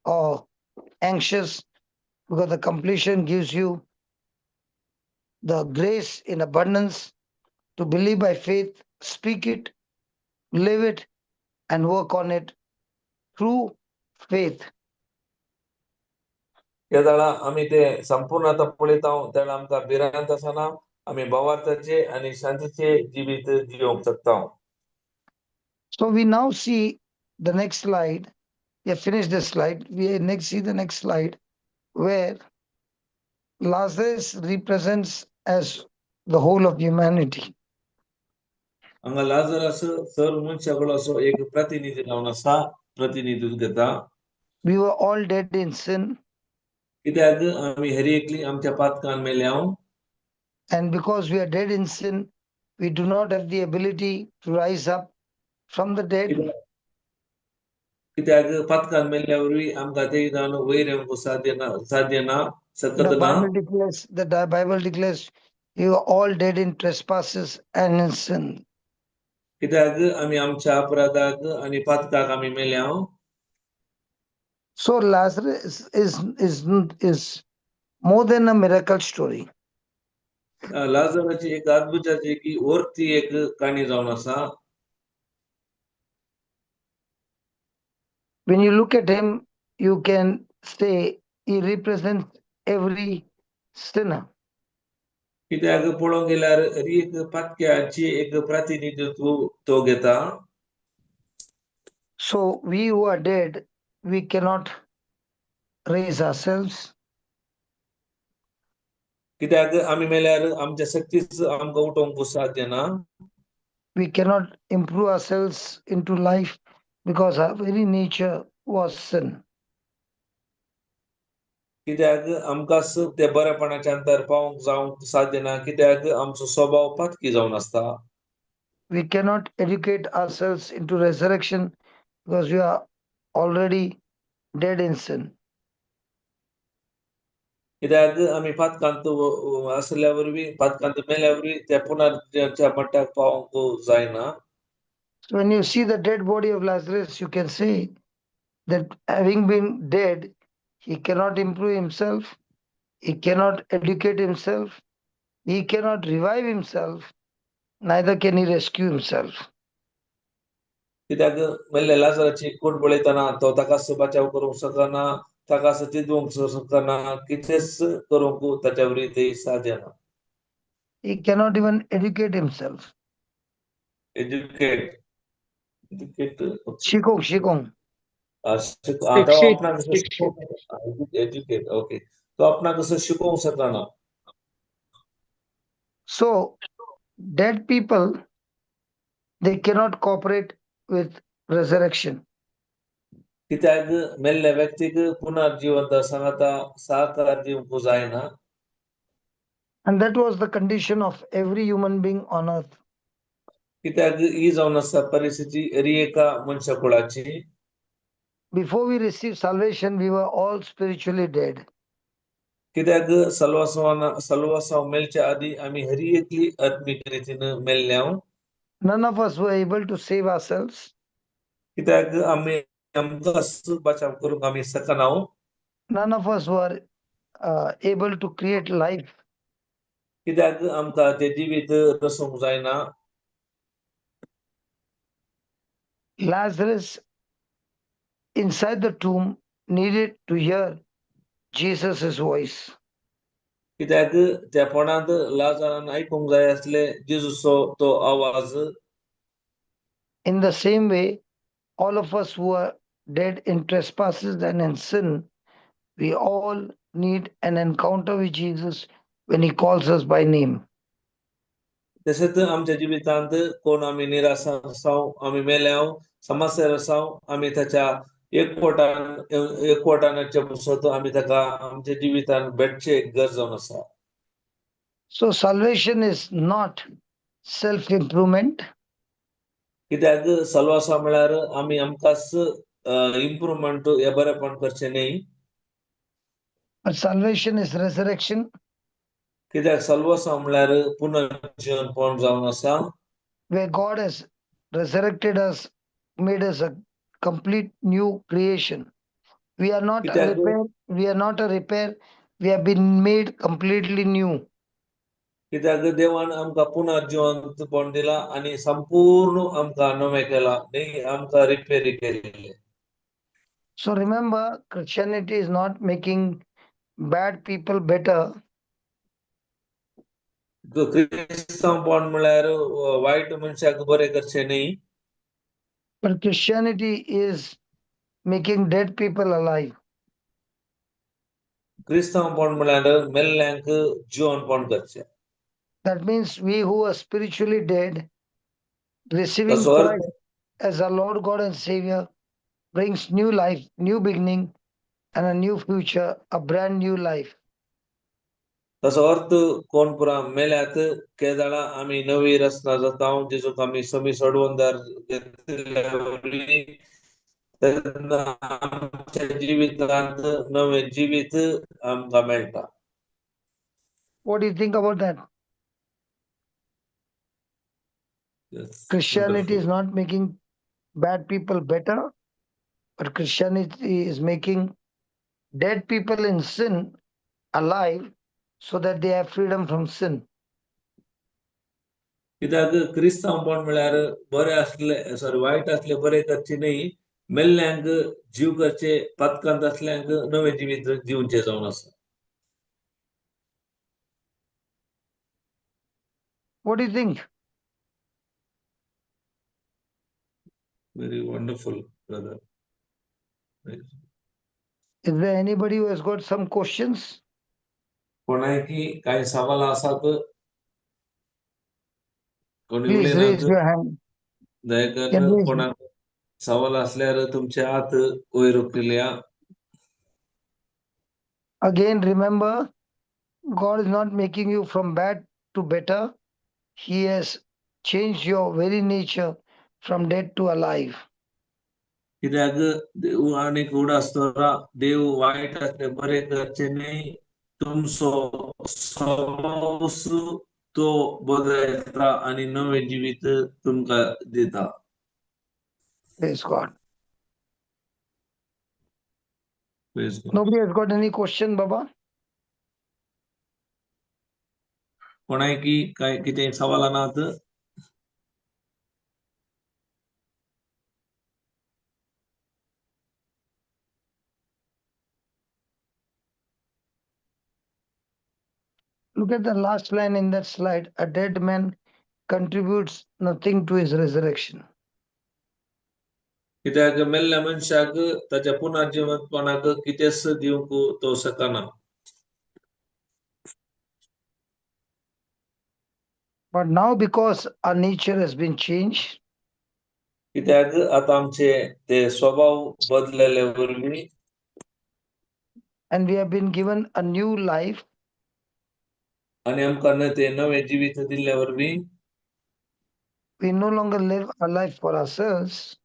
or anxious, because the completion gives you the grace in abundance to believe by faith, speak it, live it, and work on it through faith. ह्या वेळा आमी ते संपूर्ण आतां पळयता त्या वेळा आमकां भिरांत आसना आमी भावार्थाचे आनी शांतीचे जिवीत जिवंक शकता. So we now see the next slide. We have finished this slide. We next see the next slide where Lazarus represents as the whole of humanity. हांगा लाजरस सर्व मनशाचो एक प्रतिनिधी जावन आसा, प्रतिनिधित्व घेता. We were all dead in sin, कित्याक आमी हेर एकली आमच्या पातकान मेल्याव. and because we are dead in sin, we do not have the ability to rise up from the dead. कित्याक पातकान मेल्ल्या वरवीं आमकां ते जावन वयर येवंक साध्य ना, सकत The ना. Bible declares you are all dead in trespasses and in sin. कित्याक आमी आमच्या अपराधाक आनी पातकाक आमी मेल्याव. So Lazarus is more than a miracle story. लाजराची एक अद्भुताची की वरती एक काणी जावन आसा. When you look at him, you can say he represents every sinner. कित्याक पळोवंक गेल्यार एक पातक्याची एक प्रतिनिधित्व तो घेता. So we who are dead, we cannot raise ourselves. कित्याक आमी मेल्यार आमच्या शक्तीच आमकां उठोवंक साध्य ना. We cannot improve ourselves into life because our very nature was sin. कित्याक आमकांच ते बरेपणाच्या अंतर पावंक जावंक साध्य ना, कित्याक आमचो स्वभाव पातकी जावन आसता. We cannot educate ourselves into resurrection because we are already dead in sin. कित्याक आमी पातकांत आसल्या वरवीं पातकांत मेल्या वरवीं त्या पुनर्जन्माच्या मट्टाक पावंक जायना. So when you see the dead body of Lazarus, you can say that having been dead, he cannot improve himself, he cannot educate himself, he cannot revive himself, neither can he rescue himself. कित्याक मेल्ल्या लाजराची कूड पळयतना तो ताकाच बचाव करूंक शकना, ताका सती ध्वंस सकना कितेस करूंक ताच्या ते साध्यना. He cannot even educate himself. Educate Shikong. आता शिक्षित आपण कसं शिक्षित शिकवू एज्युकेट ओके तो आपण कसं शिकवू शकना. So dead people, they cannot cooperate with resurrection. कित्याक मेल्ल्या व्यक्तीक पुनर्जीवंत सांगता सहकार दिवंक जायना. And that was the condition of every human being on earth. कित्याक ही जावन आसा परिस्थिती एरी एका मनशा कुळाची. Before we received salvation, we were all spiritually dead. कित्याक सल्वासाव मेलच्या आधी आम्ही हरी एकली आत्मिक रीतीनं मेल्ल्याव. None of us were able to save ourselves. कित्याक आम्ही आमकांच बचाव करूंक आम्ही सकनाव. None of us were able to create life. कित्याक आमकां ते जिवीत रसूंक जायना. Lazarus inside the tomb needed to hear Jesus' voice. कित्याक त्या पोंडांत लाजारान आयकूंक जाय आसले जेजूचो तो आवाज. In the same way, all of us who are dead in trespasses and in sin, we all need an encounter with Jesus when he calls us by name. तसेच आमच्या जिवितांत कोण आम्ही निराशा आसाव आम्ही मेल्याव समस्या आसाव आम्ही त्याच्या एकवटानाच्या पुसत आम्ही ताका आमच्या जिवितान भेटचे गरज जावन आसा. So salvation is not self-improvement. कित्याक सल्वासा म्हळ्यार आम्ही आमकांच इम्प्रुवमेंट हे बरेपण करचे न्ही. But salvation is resurrection. कित्याक सल्वासा म्हळ्यार पुनर्जीवनपण जावन आसा. Where God has resurrected us, made us a complete new creation. We are not a repair. We are not a repair. We have been made completely new. कित्याक देवान आमकां पुनर्जीवनपण दिला आणि संपूर्ण आमकां नवें केला न्ही आमकां रिपेरी केली. So remember, Christianity is not making bad people better. क्रिस्तांवपण म्हळ्यार वायट मनशाक बरें करचे न्ही. But Christianity is making dead people alive. क्रिस्तांवपण म्हळ्यार मेल्ल्यांक जिवनपण करचे. That means we who are spiritually dead, receiving ताचो अर्थ Christ as our Lord God and Savior, brings new life, new beginning, and a new future, a brand new life. ताचो अर्थ कोण पुरा मेल्यात केदाळा आम्ही नवी रचना जाताव जेजूक आम्ही समी सोडवंदार तेन्ना आमच्या जिवितांत नवें जिवीत आमकां मेळटा. What do you think about that? Christianity is not making bad people better, but Christianity is making dead people in sin alive so that they have freedom from sin. कित्याक क्रिस्तांवपण म्हळ्यार बरें आसले वायट आसले बरें करचे न्ही मेल्ल्यांक जीव करचे पथकांत आसल्यांक नवें जिवीत जिवचे जावन आसा. What do you think? Very wonderful, brother. Is there anybody who has got some questions? कोणाकी काही सवाल आसात कोणी Please उलयनात raise your hand. Daya Can करून raise- कोणाक सवाल असल्यार तुमचे हात वयर उखलिया. Again, remember, God is not making you from bad to better. He has changed your very nature from dead to alive. कित्याक देव आनीक उड आसतना देव वायट आसले बरें करचे न्ही तुमचो स्वभावच तो बदलता आनी नवें जिवीत तुमकां दिता. Praise God. Praise God. Nobody has got any question, Baba? कोणाकी काय कितें सवाल नात? Look at the last line in that slide. A dead man contributes nothing to his resurrection. कित्याक मेल्ल्या मनशाक ताच्या पुनर्जीवनपणाक कितेंच दिवंक तो सकना. But now, because our nature has been changed, कित्याक आता आमचे ते स्वभाव बदलले वरवीं and we have been given a new life, आणि आमकां ते नवे जिवीत दिल्ले वरवीं we no longer live a life for ourselves,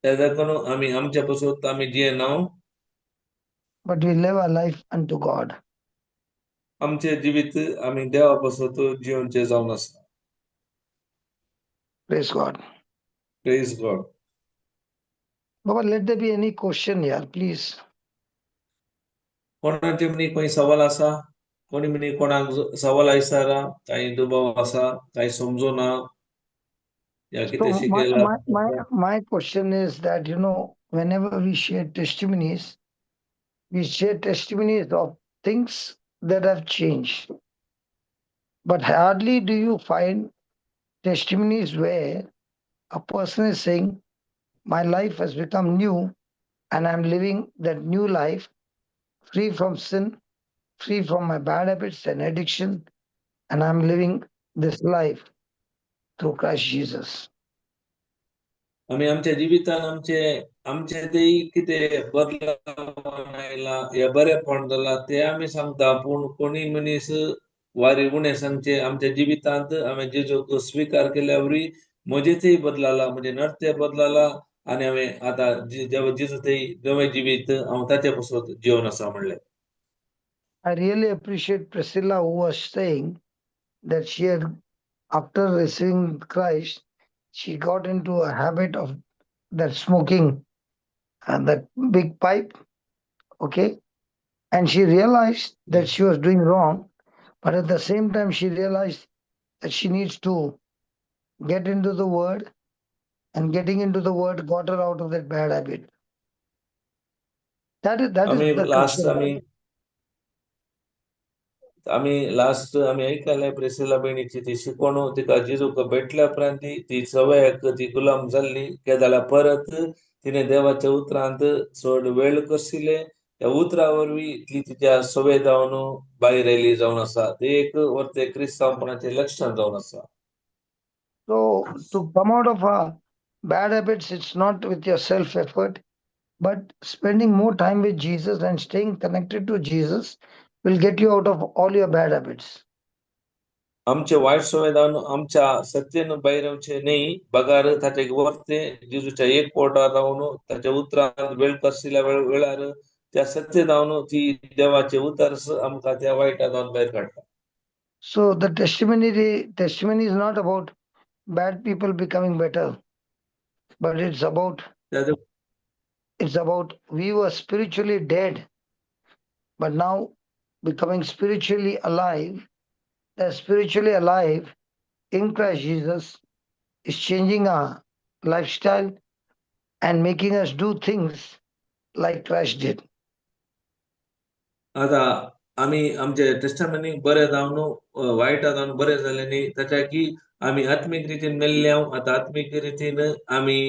त्या देखून आमी आमच्या पासून आमी जियेना, but we live our life unto God. आमचे जिवीत आमी देवा पासून जिवनचे जावन आसा. Praise God. Praise God. Baba, let there be any question here, please. कोणाचे मनी कोई सवाल आसा? कोणी मनी कोणाक सवाल आयसारा? काही दुबाव आसा? काही समजोना? या So कितें शिकयला? my question is that, whenever we share testimonies of things that have changed. But hardly do you find testimonies where a person is saying, my life has become new and I'm living that new life free from sin, free from my bad habits and addiction, and I'm living this life through Christ Jesus. आमी आमच्या जिवितान आमचे ते कितें बदलाव आयला या बरेपण जाला ते आमी सांगता, पूण कोणी मनीस वारी उणें सांगचे आमच्या जिवितांत हांवें जेजूक स्वीकार केल्यावरी म्हजेचय बदलाला, म्हणजे नर्त्य बदलाला आनी हांवें आतां जेवा जेजूचय नवें जिवीत हांव ताचे पासून जिवन आसा म्हणलें. I really appreciate Priscilla, who was saying that she had, after receiving Christ, she got into a habit of that smoking and that big pipe, okay? And she realized that she was doing wrong, but at the same time, she realized that she needs to get into the Word, and getting into the Word got her out of that bad habit. That is आमी the last Christian. आमी ऐकलें Priscilla भयणीची ती शिकवण तिका जेजूक भेटल्या उपरांत ती सवयक ती गुलाम जाल्ली के जाल्यार परत तिने देवाच्या उतरांत चड वेळ करशिल्ले त्या उतरा वरवीं ती तिच्या सवय जावन भायर आयली जावन आसा. ते एक वर्ते क्रिस्तांवपणाचें लक्षण जावन आसा. So to come out of bad habits, it's not with your self-effort, but spending more time with Jesus and staying connected to Jesus will get you out of all your bad habits. आमचे वायट सवय जावन आमच्या सत्तेन भायर येवचे न्ही, बगार ताचे वर्ते जेजूच्या एक पोटार रावन ताच्या उतरांत वेळ करशिल्ल्या वेळार त्या सत्य जावन ती देवाचे उतर आमकां त्या वायटांतल्यान भायर काडटा. So the testimony is not about bad people becoming better, but it's about we were spiritually dead, but now becoming spiritually alive. The spiritually alive in Christ Jesus is changing our lifestyle and making us do things like Christ did. आता आमी आमचे टेस्टामनी बरे जावन वायट जावन बरे जाले न्ही, ताच्या की आमी आत्मीक रितीन मेल्ले आता आत्मीक रितीन आमी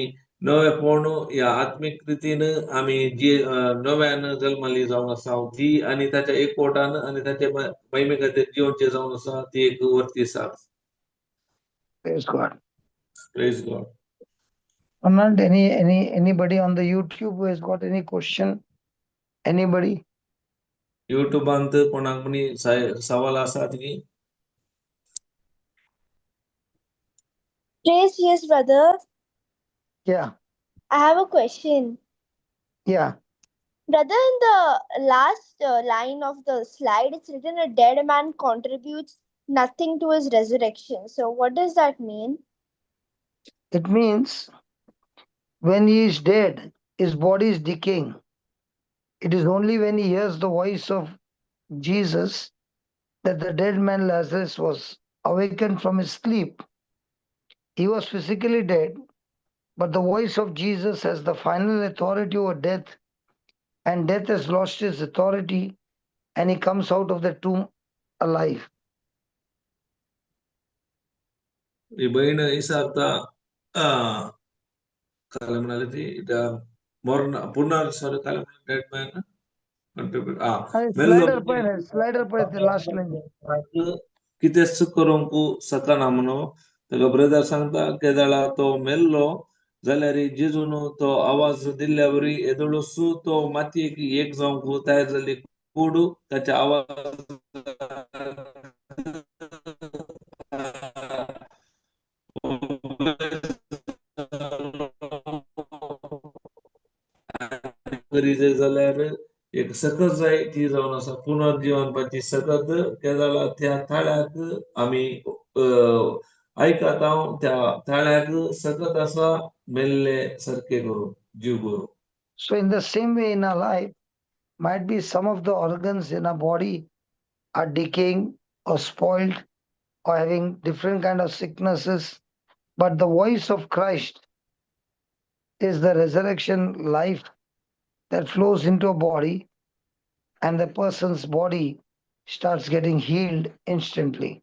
नवेपण या आत्मीक रितीन आमी जी नव्यान जल्माली जावन आसा ती आनी ताच्या एक पोटान आनी ताचे महिमे खातीर जिवनचे जावन आसा ती एक वर्ती आसा. Praise God. Praise God. Anand, anybody on the YouTube who has got any question? Anybody? युट्यूबांत कोणाक मनी सवाल आसात की? Praise, yes, brother. Yeah. I have a question. Yeah. Brother, in the last line of the slide, it's written a dead man contributes nothing to his resurrection. So, what does that mean? It means when he is dead, his body is decaying. It is only when he hears the voice of Jesus that the dead man Lazarus was awakened from his sleep. He was physically dead, but the voice of Jesus has the final authority over death, and death has lost its authority, and he comes out of the tomb alive. ही बहीण इसारता काय म्हणाले ती पुन्हा sorry काय dead man contribute Slider पर the last line. किती करूंकू सकना म्हणू तेका ब्रदर सांगता केदळा तो मेल्लो जाल्यार जेजून तो आवाज दिल्ल्यावरी एदळसू तो मातयेक एक जावंकू तयार झाली कोडू त्याच्या आवाज करी जर जाल्यार एक सकत जाय ती जावन आसा पुनर्जीवनपाची सकत केदळा त्या थाळ्याक आमी ऐकत हांव त्या थाळ्याक सकत आसा मेल्ले सारखे करून जीव करून. So in the same way in our life, might be some of the organs in our body are decaying or spoiled or having different kind of sicknesses, but the voice of Christ is the resurrection life that flows into a body, and the person's body starts getting healed instantly.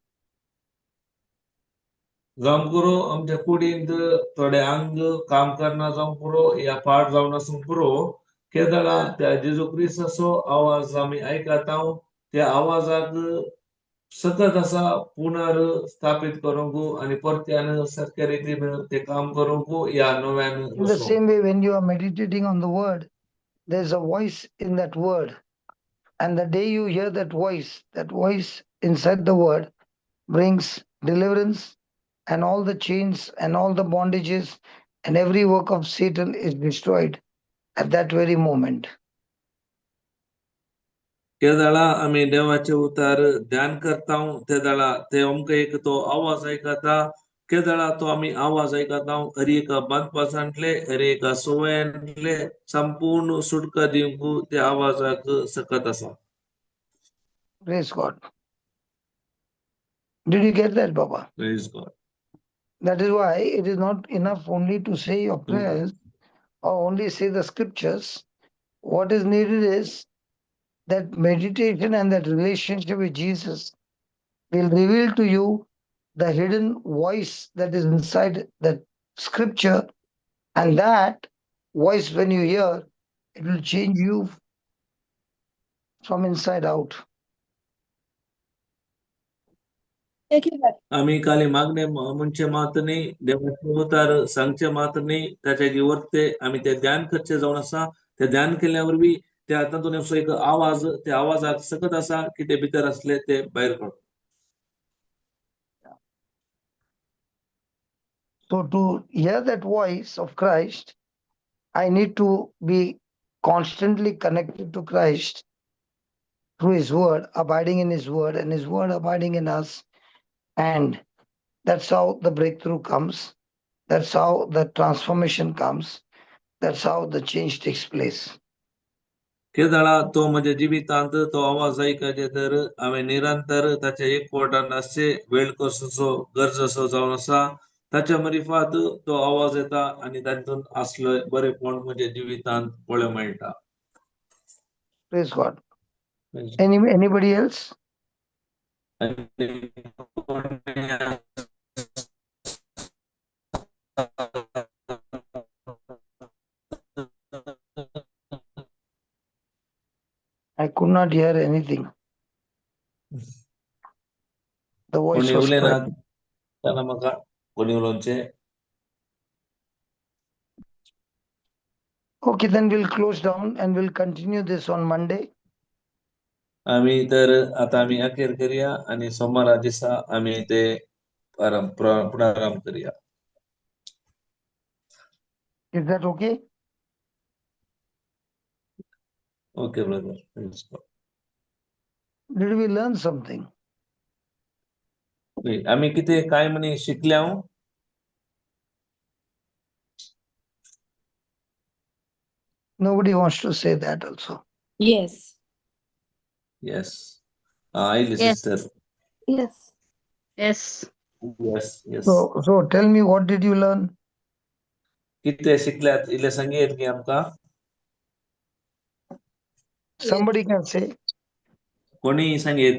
जाऊन पुरो आमच्या कुडींत थोडे अंग काम करना जाऊन पुरो या पाठ जाऊन असून पुरो केदळा त्या जेजू क्रिस्ताचो आवाज आम्ही ऐकत आहोत त्या आवाजाक सतत असा पुनर्स्थापित करूंक आणि परत्यान सारख्या रीतीन ते काम करूंक या नव्यान In the same way, when you are meditating on the word, there's a voice in that word. And the day you hear that voice inside the word brings deliverance, and all the chains and all the bondages and every work of Satan is destroyed at that very moment. केदळा आम्ही देवाचे उतार ध्यान करता तेदळा ते अमका एक तो आवाज ऐकता केदळा तो आम्ही आवाज ऐकता हर एका बांधपासांतले हर एका सोवयांतले संपूर्ण सुटका दिवंक त्या आवाजाक सकत असा. Praise God. Did you get that, Baba? Praise God. That is why it is not enough only to say your prayers or only say the scriptures. What is needed is that meditation and that relationship with Jesus will reveal to you the hidden voice that is inside that scripture, and that voice, when you hear, it will change you from inside out. Thank you, Daddy. आम्ही काली मागणे म्हणचे मातनी देवाचे उतार सांगचे मातनी त्याच्या वर्ते आम्ही ते ध्यान करचे जाऊन असा ते ध्यान केल्यावर बी त्या तातून असो एक आवाज त्या आवाजात सकत असा की ते भितर असले ते बाहेर पडत. So to hear that voice of Christ, I need to be constantly connected to Christ through His Word, abiding in His Word, and His Word abiding in us. And that's how the breakthrough comes. That's how the transformation comes. That's how the change takes place. केदळा तो म्हणजे जीवितांत तो आवाज ऐकायचे तर आम्ही निरंतर त्याच्या एक पोटान असे वेळ कसो गरजसो जाऊन असा त्याच्या मरिफात तो आवाज येता आणि त्यातून असलं बरेपण म्हणजे जीवितांत पळे मेळटा. Praise God. Anybody else? I could not hear anything. The voice कोणी was उले ना quiet. त्याला मका कोणी उलोंचे. Okay, then we'll close down and we'll continue this on Monday. आम्ही तर आता आम्ही अखेर करूया आणि सोमवारा दिसा आम्ही ते पुनरारंभ करूया. Is that okay? Okay brother. Did we learn something? आम्ही किती काय म्हणे शिकल्या. Nobody wants to say that also. Yes. Yes. Aile Yes. sister. Yes. Yes. Yes. Yes. So tell me, what did you learn? किती शिकल्यात इले सांगेल की आमका. Somebody can say. कोणी सांगेल.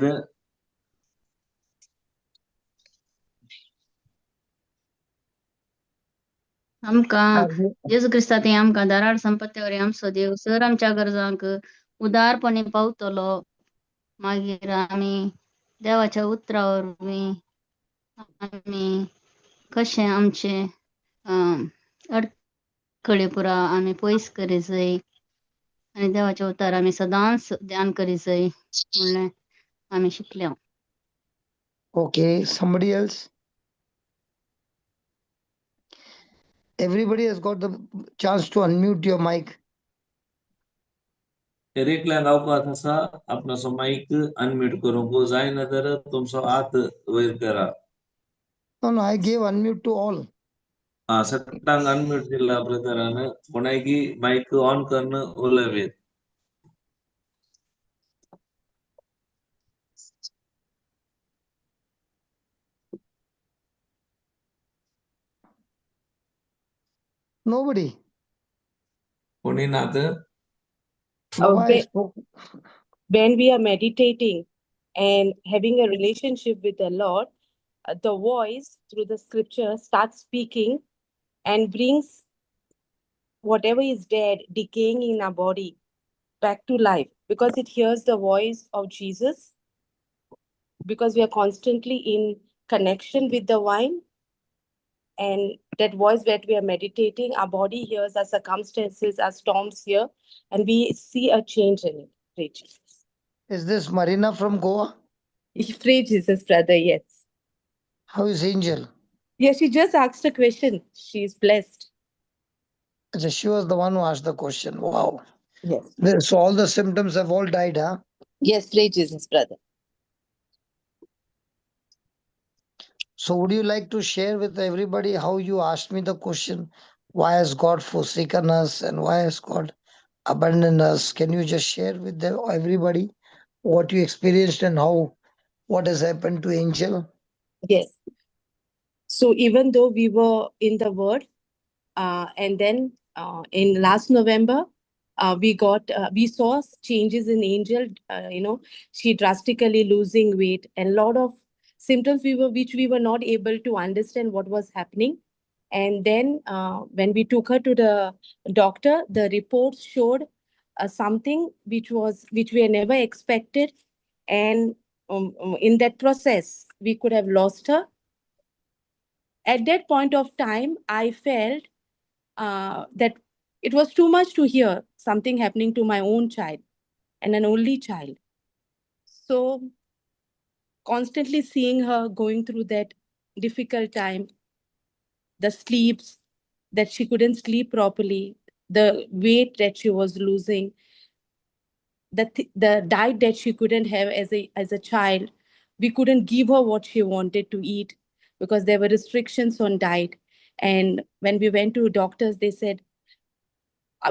आमकां Are you- जेजू क्रिस्तांनी आमकां दाराळ संपत्तीवर आमचो देव सर आमच्या गरजांक उदारपणे पावतलो. मागीर आमी देवाच्या उतरां वरवीं आमी कशें आमचे अडखळे पुरा आमी पयस करी जाय आनी देवाच्या उतार आमी सदांच ध्यान करी जाय म्हणलें आमी शिकल्या. Okay, somebody else? Everybody has got the chance to unmute your mic. रेकल्यांक अवकाश आसा आपणाचो माईक अनम्यूट करूंक जायना तर तुमचो हात वयर करा. No, I gave unmute to all. सगळ्यांक अनम्यूट दिला ब्रदरान कोणायकी माईक ऑन करून उलयवेत. Nobody. कोणी नात? Baba, I when- spoke. when we are meditating and having a relationship with the Lord, the voice through the scripture starts speaking and brings whatever is dead, decaying in our body back to life because it hears the voice of Jesus. Because we are constantly in connection with the vine, and that voice that we are meditating, our body hears, our circumstances, our storms here, and we see a change in it. Praise Jesus. Is this Marina from Goa? Praise Jesus, brother. Yes. How is Angel? Yeah, she just asked a question. She's blessed. She was the one who asked the question. Wow. Yes. So all the symptoms have all died, huh? Yes, praise Jesus, brother. So would you like to share with everybody how you asked me the question, why has God forsaken us and why has God abandoned us? Can you just share with everybody what you experienced and what has happened to Angel? Yes. So even though we were in the Word, and then in last November, we saw changes in Angel. She drastically losing weight and a lot of symptoms which we were not able to understand what was happening. And then when we took her to the doctor, the reports showed something which we had never expected. And in that process, we could have lost her. At that point of time, I felt that it was too much to hear something happening to my own child and an only child. So constantly seeing her going through that difficult time, the sleeps that she couldn't sleep properly, the weight that she was losing, the diet that she couldn't have as a child. We couldn't give her what she wanted to eat because there were restrictions on diet. And when we went to doctors, they said,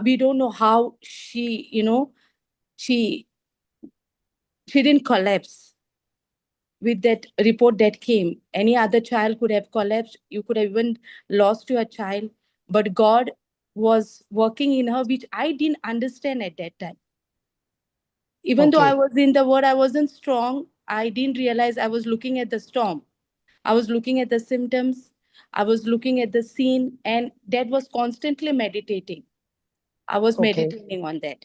we don't know how she didn't collapse with that report that came. Any other child could have collapsed. You could have even lost your child. But God was working in her, which I didn't understand at that time. Even though Okay. I was in the Word, I wasn't strong. I didn't realize I was looking at the storm. I was looking at the symptoms. I was looking at the scene. And that was constantly meditating. I was Okay. meditating on that.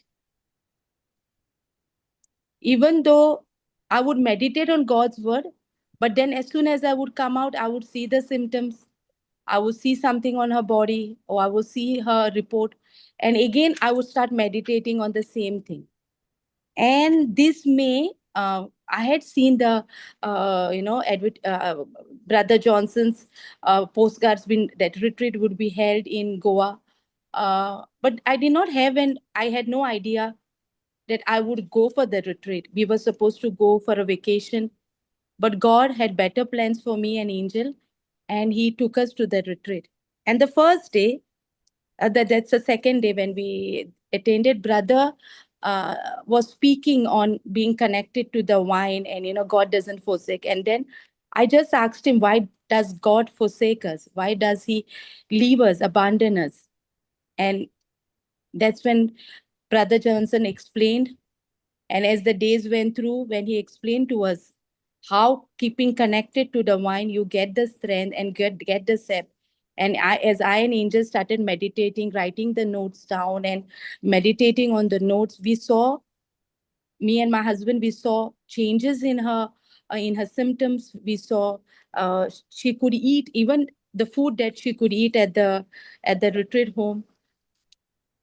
Even though I would meditate on God's word, but then as soon as I would come out, I would see the symptoms. I would see something on her body, or I would see her report. And again, I would start meditating on the same thing. And this May, I had seen the, Brother Johnson's postcards that retreat would be held in Goa. But I did not have, and I had no idea that I would go for the retreat. We were supposed to go for a vacation, but God had better plans for me and Angel, and He took us to the retreat. And the first day, that's the second day when we attended, Brother was speaking on being connected to the vine, and God doesn't forsake. And then I just asked him, why does God forsake us? Why does He leave us, abandon us? And that's when Brother Johnson explained. And as the days went through, when he explained to us how keeping connected to the vine, you get the strength and get the sap, And as I and Angel started meditating, writing the notes down and meditating on the notes, me and my husband, we saw changes in her symptoms. We saw she could eat even the food that she could eat at the retreat home.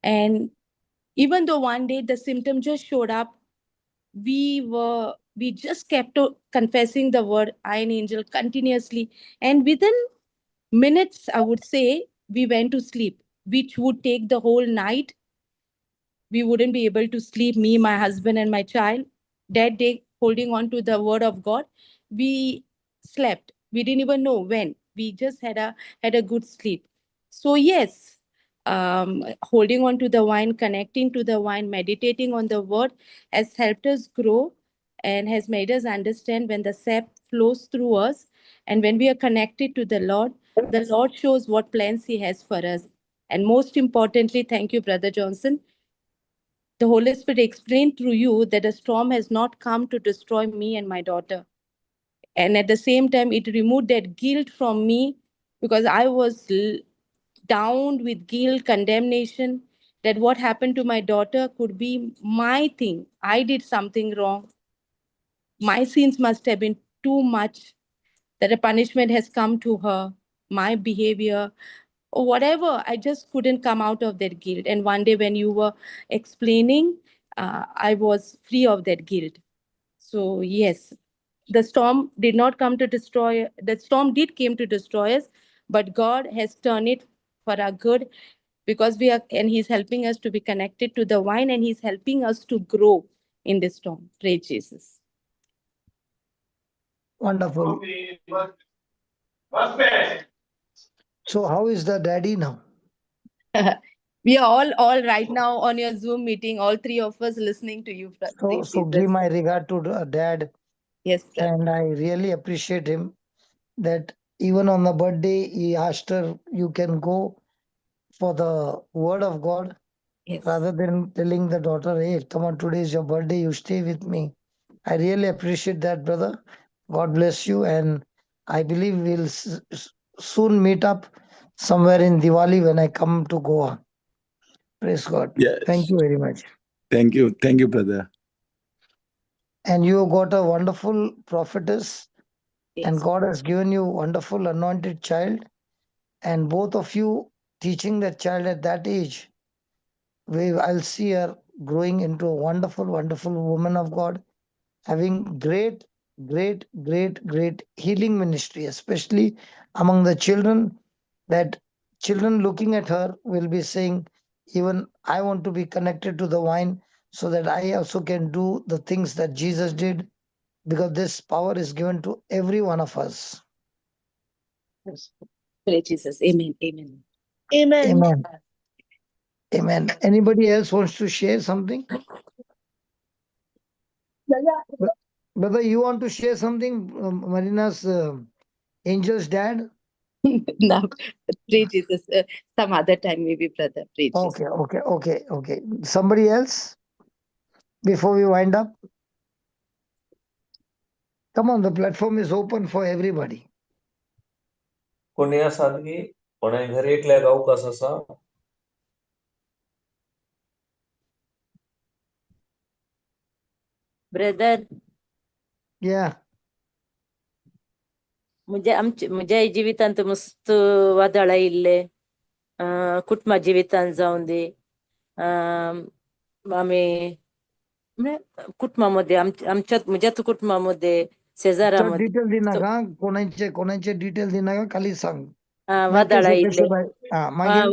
And even though one day the symptom just showed up, we just kept confessing the word I and Angel continuously. And within minutes, I would say, we went to sleep, which would take the whole night. We wouldn't be able to sleep, me, my husband, and my child. That day, holding on to the word of God, we slept. We didn't even know when. We just had a good sleep. So yes, holding on to the wine, connecting to the wine, meditating on the word has helped us grow and has made us understand when the sap flows through us and when we are connected to the Lord shows what plans He has for us. And most importantly, thank you, Brother Johnson, the Holy Spirit explained through you that a storm has not come to destroy me and my daughter. And at the same time, it removed that guilt from me because I was down with guilt, condemnation, that what happened to my daughter could be my thing. I did something wrong. My sins must have been too much that a punishment has come to her, my behavior, or whatever. I just couldn't come out of that guilt. And one day when you were explaining, I was free of that guilt. So yes, the storm did not come to destroy. The storm did came to destroy us, but God has turned it for our good, because we are, and He's helping us to be connected to the vine, and He's helping us to grow in this storm. Praise Jesus. Wonderful. So how is the daddy now? We are all right now on your Zoom meeting, all three of us listening to you. So give my regard to the dad, Yes, brother. and I really appreciate him that even on the birthday he asked her, you can go for the word of God Yes. rather than telling the daughter, hey, come on, today is your birthday, you stay with me. I really appreciate that, brother. God bless you, and I believe we'll soon meet up somewhere in Diwali when I come to Goa. Praise God. Yes. Thank you very much. Thank you, brother. And you got a wonderful prophetess, and Yes. God has given you wonderful anointed child, and both of you teaching that child at that age, I'll see her growing into a wonderful, wonderful woman of God, having great healing ministry, especially among the children, that children looking at her will be saying, even I want to be connected to the vine so that I also can do the things that Jesus did, because this power is given to every one of us. Praise Jesus. Amen. Amen. Amen. Amen. Amen. Anybody else wants to share something? Brother, you want to share something? Marina's angel's dad? Now, praise Jesus. Some other time, maybe, brother. Praise Okay, Jesus. okay. Somebody else before we wind up? Come on, the platform is open for everybody. कोणी आसात की कोणाय घरी एकल्याक अवकाश आसा? Brother, Yeah. म्हज्या जिवितांत मस्त वादळ आयिल्ले, कुटुंबा जिवितांत जाऊन दे, आम्ही कुटुंबामध्ये म्हज्याच कुटुंबामध्ये शेजारामध्ये डिटेल देना का कोणाचे डिटेल देना का खाली सांग. वादळ आयिल्ले, मागीर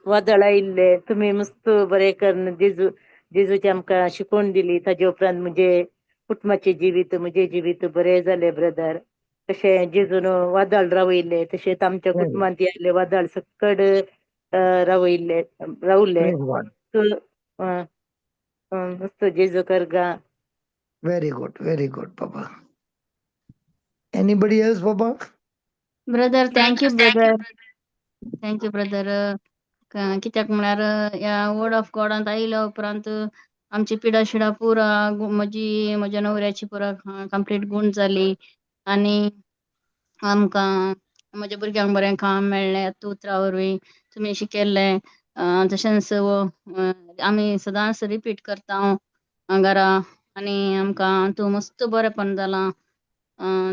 वादळ आयिल्ले. तुम्ही मस्त बरे करून जेजूची आमकां शिकवण दिली. ताजे उपरांत म्हजे कुटुंबाचे जिवीत, म्हजे जिवीत बरे जाले ब्रदर. तशें जेजून वादळ रावयले, तशेंच आमच्या कुटुंबांत आयले वादळ सकड रावयले रावले. मस्त जेजू करगा. Very good, Papa. Anybody else, Papa? Brother thank you brother. Thank you brother. कित्याक म्हळ्यार ह्या वर्ड ऑफ गॉडांत आयल्या उपरांत आमची पिडा शिडा पुरा म्हज्या नवऱ्याची पुरा कंप्लीट गूण जाली, आनी आमकां म्हज्या भुरग्यांक बरें काम मेळ्ळें उतरां वरवीं तुमी शिकयल्लें तशेंच आमी सदांच रिपीट करता घरा आनी आमकां तूं मस्त बरेंपण जालां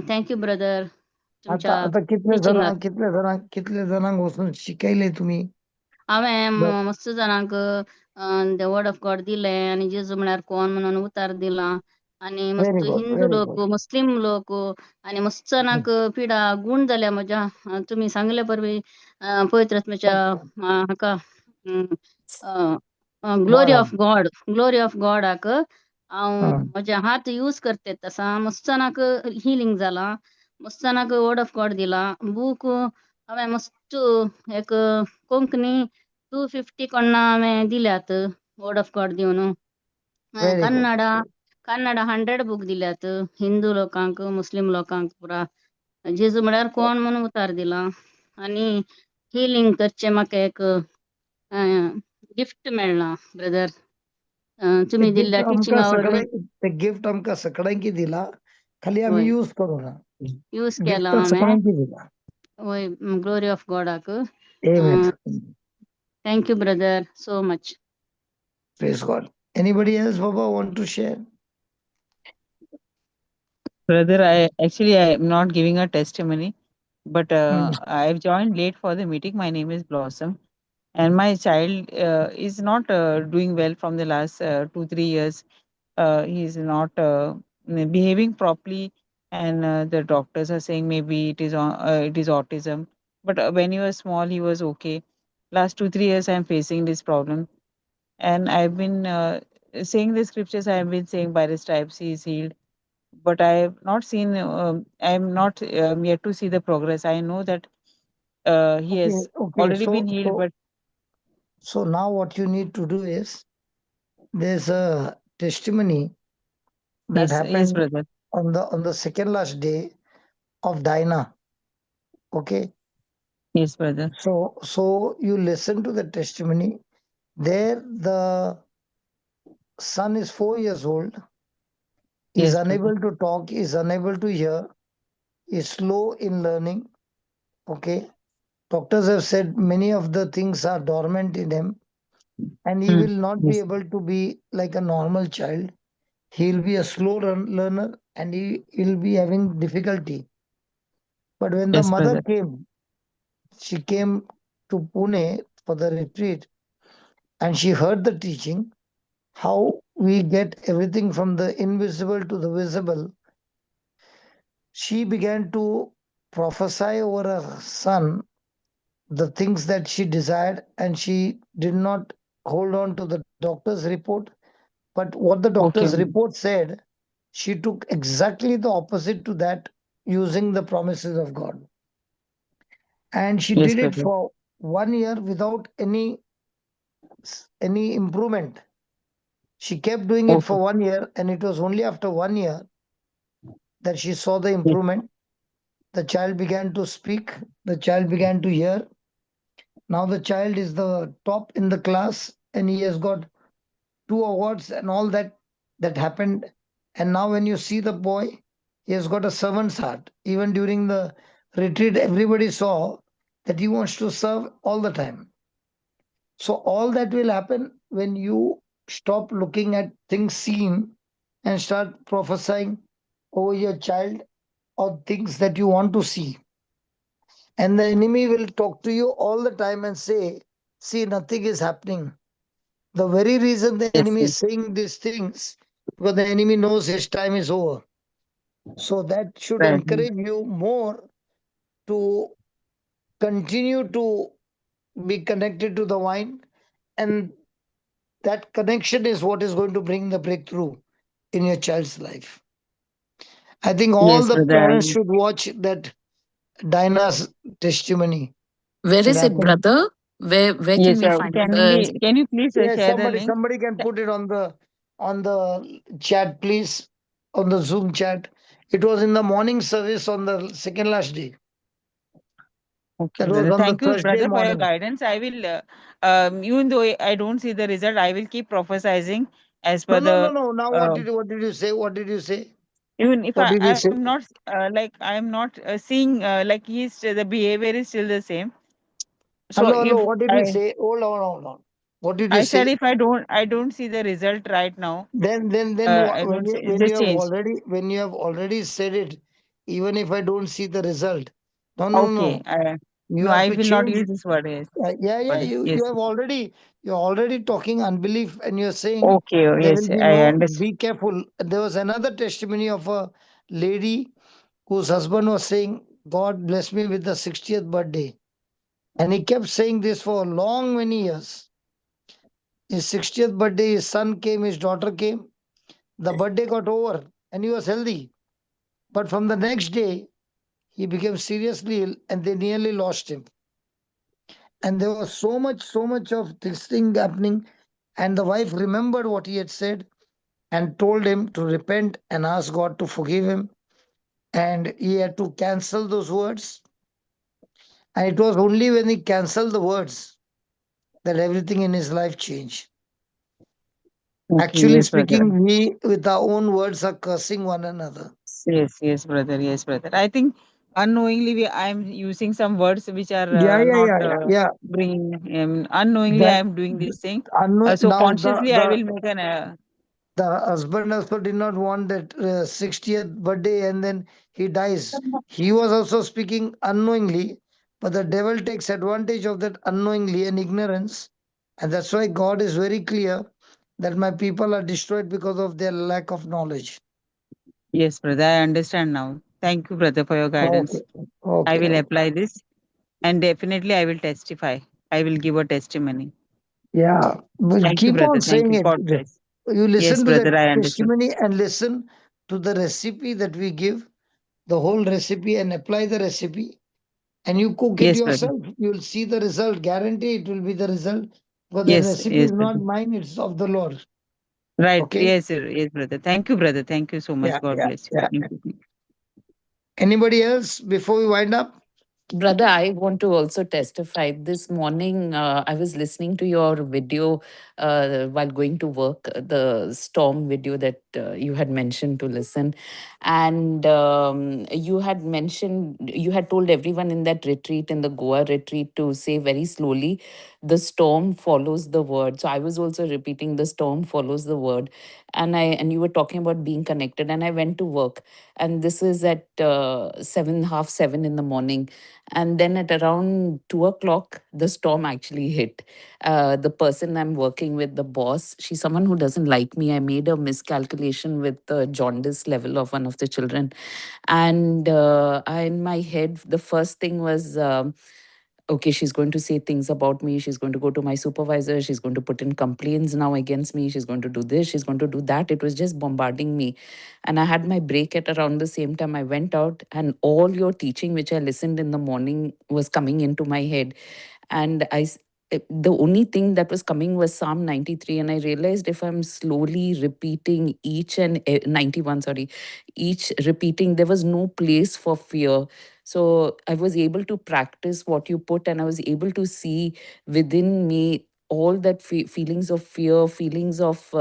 थँक्यू ब्रदर आता तुमच्या आता टिचिंगाक कितले जणांक वचून शिकयले तुम्ही? हांवें बर. मस्त जाणांक द वर्ड ऑफ गॉड दिलें आनी जेजू म्हळ्यार कोण म्हणून उतार दिलां आनी मस्त व्हेरी गुड, हिंदू व्हेरी लोक गुड. मुस्लिम लोक आनी मस्त जाणांक पिडा गूण जाल्या म्हज्या तुमी सांगले परवी पवित्र आत्म्याच्या हाका ग्लोरी ऑफ गॉडाक हांव म्हजे हात यूज करते तसा मस्त जाणांक हिलींग जाला मस्त जाणांक वर्ड ऑफ गॉड दिला बूक हांवें मस्त एक कोंकणी 250 कोन्ना हांवें दिल्यात वर्ड ऑफ गॉड दिवन व्हेरी गुड. कन्नडा 100 बूक दिल्यात हिंदू लोकांक मुस्लिम लोकांक पुरा जेजू म्हळ्यार कोण म्हणून उतार दिला आनी हिलींग करचे म्हाका एक गिफ्ट मेळ्ळां ब्रदर तुमी दिल्ल्या टिचिंगा वरवीं ते गिफ्ट आमकां सगळ्यांकी दिला, खाली आमी होय यूज करूना. यूज केला गिफ्ट हांवें सगळ्यांकी दिला. वय ग्लोरी ऑफ गॉडाक Amen. Thank you brother so much Praise God. Anybody else, Baba, want to share? Brother, I am not giving a testimony, but I've joined late for the meeting. My name is Blossom, and my child is not doing well from the last 2-3 years. He is not behaving properly, and the doctors are saying maybe it is autism. But when he was small, he was okay. Last 2-3 years, I am facing this problem, and I've been saying the scriptures. I have been saying by the stripes he is healed, but I have not seen. I am not yet to see the progress. I know that he has Okay. already been healed, but So now what you need to do is, there's a testimony that yes, happened brother. on the second last day of Dinah. Okay. Yes, brother. So you listen to the testimony. There the son is 4 years old. Is Yes, unable to talk, is unable to hear, is slow in learning. Okay. Doctors have said many of the things are dormant in him, and he will not be Yes. able to be like a normal child. He'll be a slow learner, and he'll be having difficulty. But when the Yes, mother brother. came, she came to Pune for the retreat, and she heard the teaching, how we get everything from the invisible to the visible. She began to prophesy over her son the things that she desired, and she did not hold on to the doctor's report. But what the doctor's Okay. report said, she took exactly the opposite to that, using the promises of God. And she Yes, did it brother. for 1 year without any improvement. She kept doing it for Okay. 1 year, and it was only after 1 year that she saw the Yes. improvement. The child began to speak, the child began to hear. Now the child is the top in the class, and he has got 2 awards and all that happened. And now when you see the boy, he has got a servant's heart. Even during the retreat, everybody saw that he wants to serve all the time. So all that will happen when you stop looking at things seen and start prophesying over your child or things that you want to see. And the enemy will talk to you all the time and say, see, nothing is happening. The very reason the Yes, enemy yes. is saying these things, because the enemy knows his time is over. So that should Right. encourage you more to continue to be connected to the vine, and that connection is what is going to bring the breakthrough in your child's life. I think all Yes, the brother. parents should watch that Dinah's testimony. Where is That it, brother? Where can Yes, we find can it? can you please yeah, share the link? somebody can put it on the chat, please, on the Zoom chat. It was in the morning service on the second last day. Okay, That was brother. on the Thank you, Thursday brother, for your morning. guidance. I will, even though I don't see the result, I will keep prophesizing as per No. the. Now what did you say? What did you say? Even if What did he say? I'm not like I'm not seeing like the behavior is still the same. So Hello, hello. if What did he say? Hold on, hold on. What did he I said say? if I don't see the result right now, Then I when don't you say just change. when you have already said it, even if I don't see the result, no. Okay. You No, have I to will not change. use this word. Yes. Yeah. Sorry. You Yes. have already you're already talking unbelief, and you're saying Okay. Oh, there yes. will be I no. understand. Be careful. There was another testimony of a lady whose husband was saying, "God bless me with the 60th birthday," and he kept saying this for long many years. His 60th birthday, his son came, his daughter came. The birthday got over, and he was healthy. But from the next day, he became seriously ill, and they nearly lost him. And there was so much of this thing happening. And the wife remembered what he had said and told him to repent and ask God to forgive him. And he had to cancel those words. And it was only when he canceled the words that everything in his life changed. Okay. Actually Yes, brother. speaking, we with our own words are cursing one another. Yes, brother. Yes, brother. I think unknowingly I'm using some words which are not Yeah. bringing. Unknowingly, That I'm doing this thing. So now consciously, I will make an. the husband also did not want that 60th birthday and then he dies. He was also speaking unknowingly, but the devil takes advantage of that unknowingly and ignorance. And that's why God is very clear that my people are destroyed because of their lack of knowledge. Yes, brother. I understand now. Thank you, brother, for your guidance. Okay. I will Okay. apply this, and definitely I will testify. I will give a testimony. Yeah. But Thank you, keep on brother. Thank saying you. it. God bless. You Yes, listen to that brother. I understood. testimony and listen to the recipe that we give, the whole recipe, and apply the recipe. And you cook it Yes, brother. yourself, you'll see the result. Guarantee it will be the result. But the Yes, recipe yes, is not brother. mine, it's of the Lord. Right. Okay? Yes, sir. Yes, brother. Thank you, brother. Thank you so much. God bless you. Yeah. Thank you. Anybody else before we wind up? Brother, I want to also testify. This morning, I was listening to your video while going to work, the storm video that you had mentioned to listen. And you had mentioned, you had told everyone in that retreat, in the Goa retreat, to say very slowly, the storm follows the word. So I was also repeating, the storm follows the word. And you were talking about being connected. And I went to work. And this is at 7:30 in the morning. And then at around 2 o'clock, the storm actually hit. The person I'm working with, the boss, she's someone who doesn't like me. I made a miscalculation with the jaundice level of one of the children. And in my head, the first thing was, okay, she's going to say things about me. She's going to go to my supervisor. She's going to put in complaints now against me. She's going to do this. She's going to do that. It was just bombarding me. And I had my break at around the same time. I went out, and all your teaching, which I listened in the morning, was coming into my head. And the only thing that was coming was Psalm 93. And I realized if I'm slowly repeating 91, sorry, each repeating, there was no place for fear. So I was able to practice what you put, and I was able to see within me all that feelings of fear, feelings of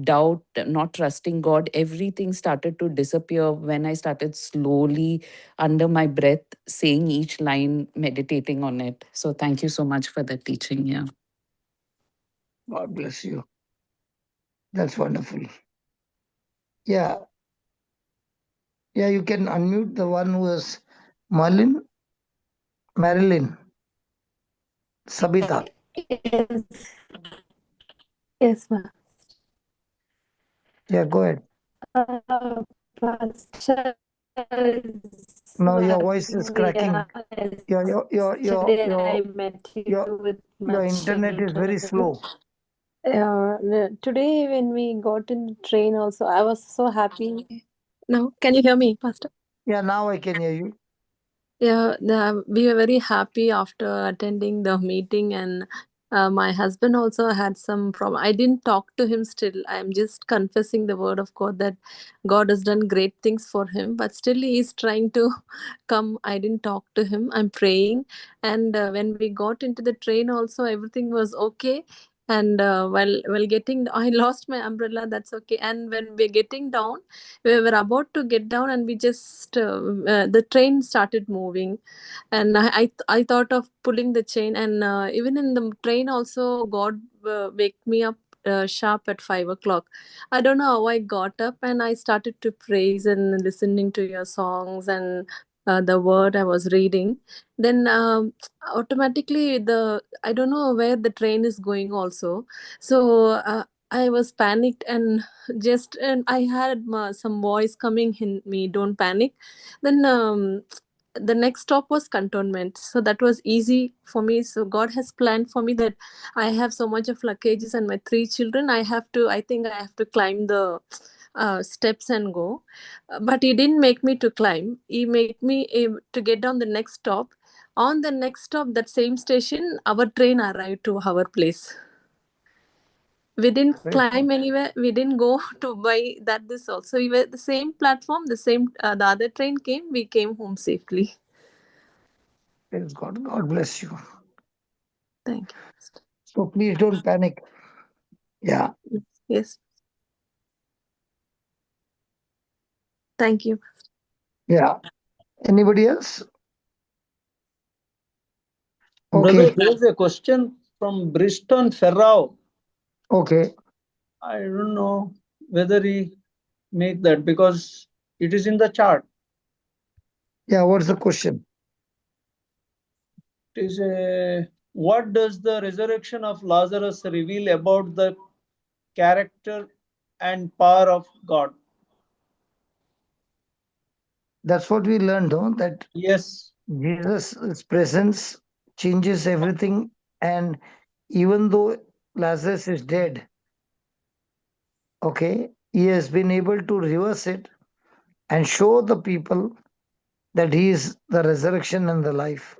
doubt, not trusting God. Everything started to disappear when I started slowly, under my breath, saying each line, meditating on it. So thank you so much for that teaching. Yeah. God bless you. That's wonderful. Yeah. Yeah, you can unmute the one who is Marilyn, Sabita. Yes, yes, ma'am. Yeah, go ahead. Pastor, Now your voice is cracking. Yesterday I met you your with my your internet is very children. slow. Today when we got in the train also, I was so happy. Now, can you hear me, Pastor? Yeah, now I can hear you. Yeah, we were very happy after attending the meeting, and my husband also had some problem. I didn't talk to him still. I'm just confessing the word of God that God has done great things for him, but still he is trying to come. I didn't talk to him. I'm praying, and when we got into the train, also everything was okay. And while getting, I lost my umbrella. That's okay. And when we're getting down, we were about to get down, and we just the train started moving, and I thought of pulling the chain. And even in the train also, God wake me up sharp at 5 o'clock. I don't know how I got up, and I started to praise and listening to your songs and the word I was reading. Then automatically, I don't know where the train is going also. So I was panicked, and I had some voice coming in me, don't panic. Then the next stop was cantonment, so that was easy for me. So God has planned for me that I have so much of luggages and my 3 children. I think I have to climb the steps and go. But he didn't make me to climb. He made me to get down the next stop. On the next stop, that same station, our train arrived to our place. We didn't Praise climb God. anywhere. We didn't go to buy that. This also, we were the same platform. The other train came. We came home safely. Praise God. God bless you. Thank you. So please don't panic. Yeah. Yes. Thank you. Yeah. Anybody else? Brother, Okay. there is a question from Briston Ferrao. Okay. I don't know whether he make that because it is in the chart. Yeah. What's the question? It is a what does the resurrection of Lazarus reveal about the character and power of God? That's what we learned, though, that Yes. Jesus' presence changes everything. And even though Lazarus is dead, okay, he has been able to reverse it and show the people that he is the resurrection and the life.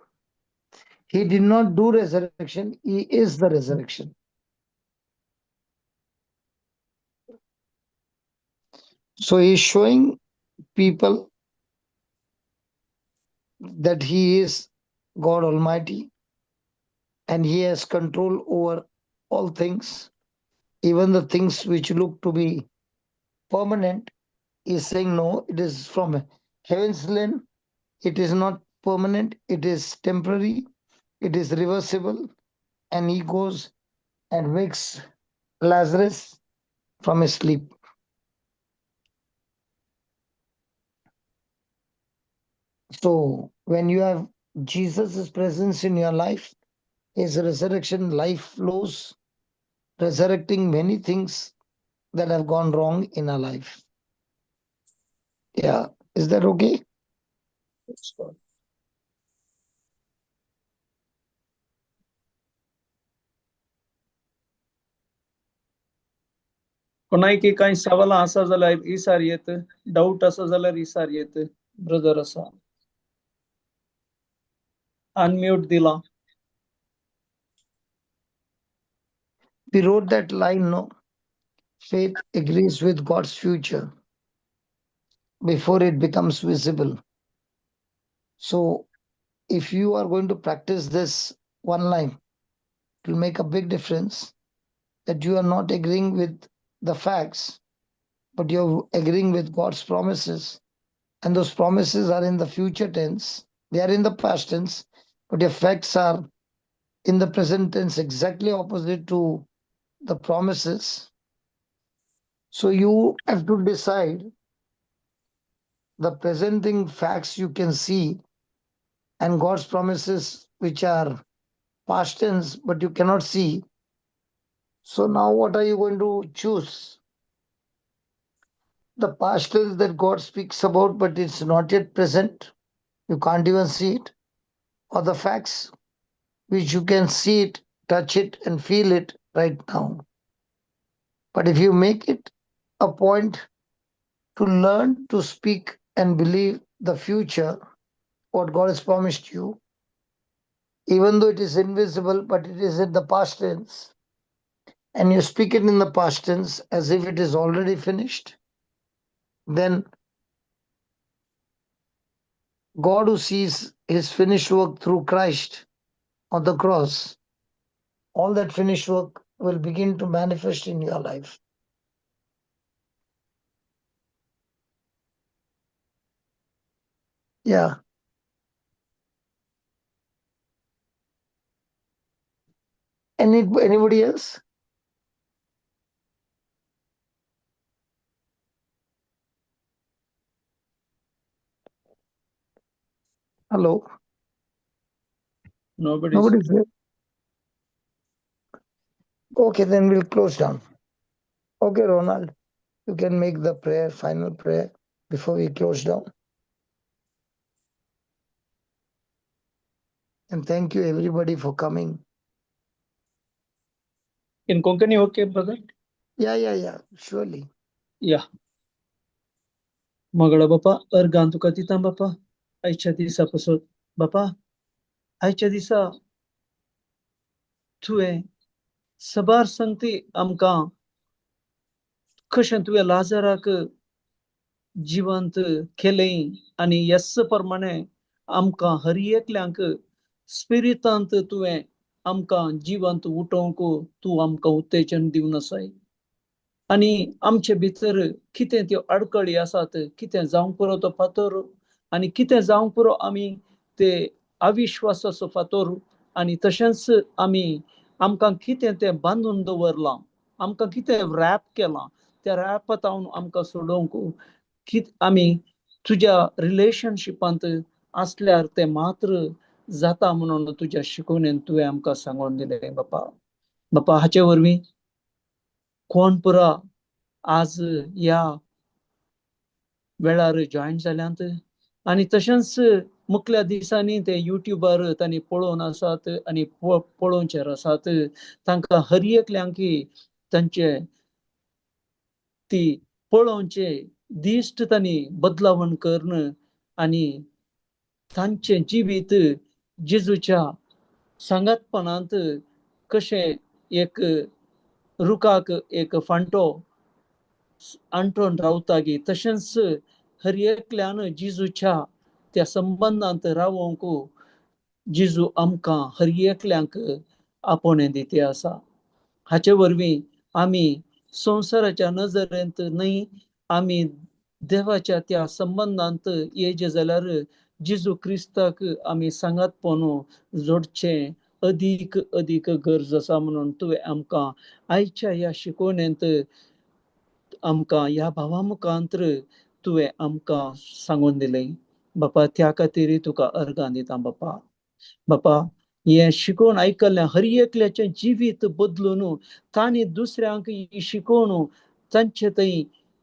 He did not do resurrection, he is the resurrection. So he is showing people that he is God Almighty and he has control over all things, even the things which look to be permanent. He is saying, no, it is from heaven's land. It is not permanent, it is temporary, it is reversible. And he goes and wakes Lazarus from his sleep. So when you have Jesus' presence in your life, his resurrection life flows, resurrecting many things that have gone wrong in our life. Yeah. Is that okay? कोणाकी काही सवाल असा जाल्यार इसार येत doubt असा जाल्यार इसार येत brother असा unmute दिला We wrote that line, no? Faith agrees with God's future before it becomes visible. So if you are going to practice this one line, it will make a big difference that you are not agreeing with the facts, but you're agreeing with God's promises. And those promises are in the future tense, they are in the past tense, but your facts are in the present tense, exactly opposite to the promises. So you have to decide the presenting facts you can see and God's promises, which are past tense, but you cannot see. So now what are you going to choose? The past tense that God speaks about, but it's not yet present. You can't even see it. Or the facts, which you can see it, touch it, and feel it right now. But if you make it a point to learn to speak and believe the future, what God has promised you, even though it is invisible, but it is in the past tense, and you speak it in the past tense as if it is already finished, then God, who sees his finished work through Christ on the cross, all that finished work will begin to manifest in your life. Yeah. Anybody else? Hello? Nobody's Nobody's there. Okay, then we'll close down. Okay, Ronald, you can make the prayer, final prayer, before we close down. And thank you everybody for coming. in Konkani, okay, brother? Yeah, surely. Yeah. Magala Bapa, Ergantu Katitam Bapa, Aicha Disa Pasot Bapa, Aicha Disa Tue, Sabar Santi Amka, Kushan Tue Lazarak जिवंत केले आणि yes प्रमाणे आमकां हर एकल्यांक स्पिरितांत तुवें आमकां जिवंत उठोवंक तूं आमकां उत्तेजन दिवन आसाय आनी आमचे भितर कितें त्यो अडकळी आसात कितें जावंक पुरो तो फातर आनी कितें जावंक पुरो आमी ते अविश्वासाचो फातर आनी तशेंच आमी आमकां कितें तें बांदून दवरलां आमकां कितें रॅप केलां त्या रॅपांत आमकां सोडोवंक आमी तुज्या रिलेशनशिपांत असल्यार ते मात्र जाता म्हणून तुज्या शिकवणेन तुवें आमकां सांगून दिलें बापा हाचे वरवीं कोण पुरा आज ह्या वेळार जॉयन जाल्यांत आनी तशेंच मुखल्या दिसांनी ते युट्यूबार तांणी पळोवन आसात आनी पळोवचेर आसात तांकां हर एकल्यांक तांचे ती पळोवचे दिश्ट तांणी बदलावण करून आनी तांचें जिवीत जेजूच्या सांगातपणांत कशें एक रुखाक एक फांटो अंटून रावता गे तशेंच हर एकल्यान जेजूच्या त्या संबंधांत रावोंक जेजू आमकां हर एकल्यांक आपणे दिते आसा हाचे वरवीं आमी संवसाराच्या नजरेंत न्हय आमी देवाच्या त्या संबंधांत येयचे जाल्यार जेजू क्रिस्ताक आमी सांगातपण जोडचें अदीक गरज आसा म्हणून तुवें आमकां आयच्या ह्या शिकवणेंत आमकां ह्या भावा मुखांत्र तुवें आमकां सांगून दिलें बापा त्या खातीर तुका अर्गां दिता बापा हें शिकोवन आयकल्ल्या हर एकल्याचें जिवीत बदलून तांणी दुसऱ्यांक ही शिकोवन तांचे थंय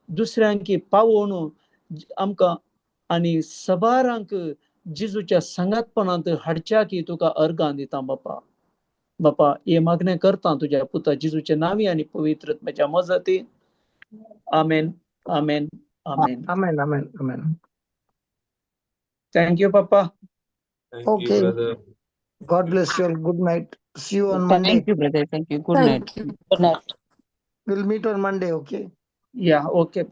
दुसऱ्यांक पावोवन आमकां आनी सबारांक जेजूच्या सांगातपणांत हाडच्याक तुका अर्गां दिता बापा हे मागणें करता तुज्या पुता जेजूच्या नांवी आनी पवित्र आत्म्याच्या मजतीन आमेन आमेन आमेन Amen. Thank you papa Thank you, Okay. brother. God bless you all. Good night. See you on Monday. Thank you, brother. Thank you. Good night. Thank you. Good night. We'll meet on Monday, okay? या okay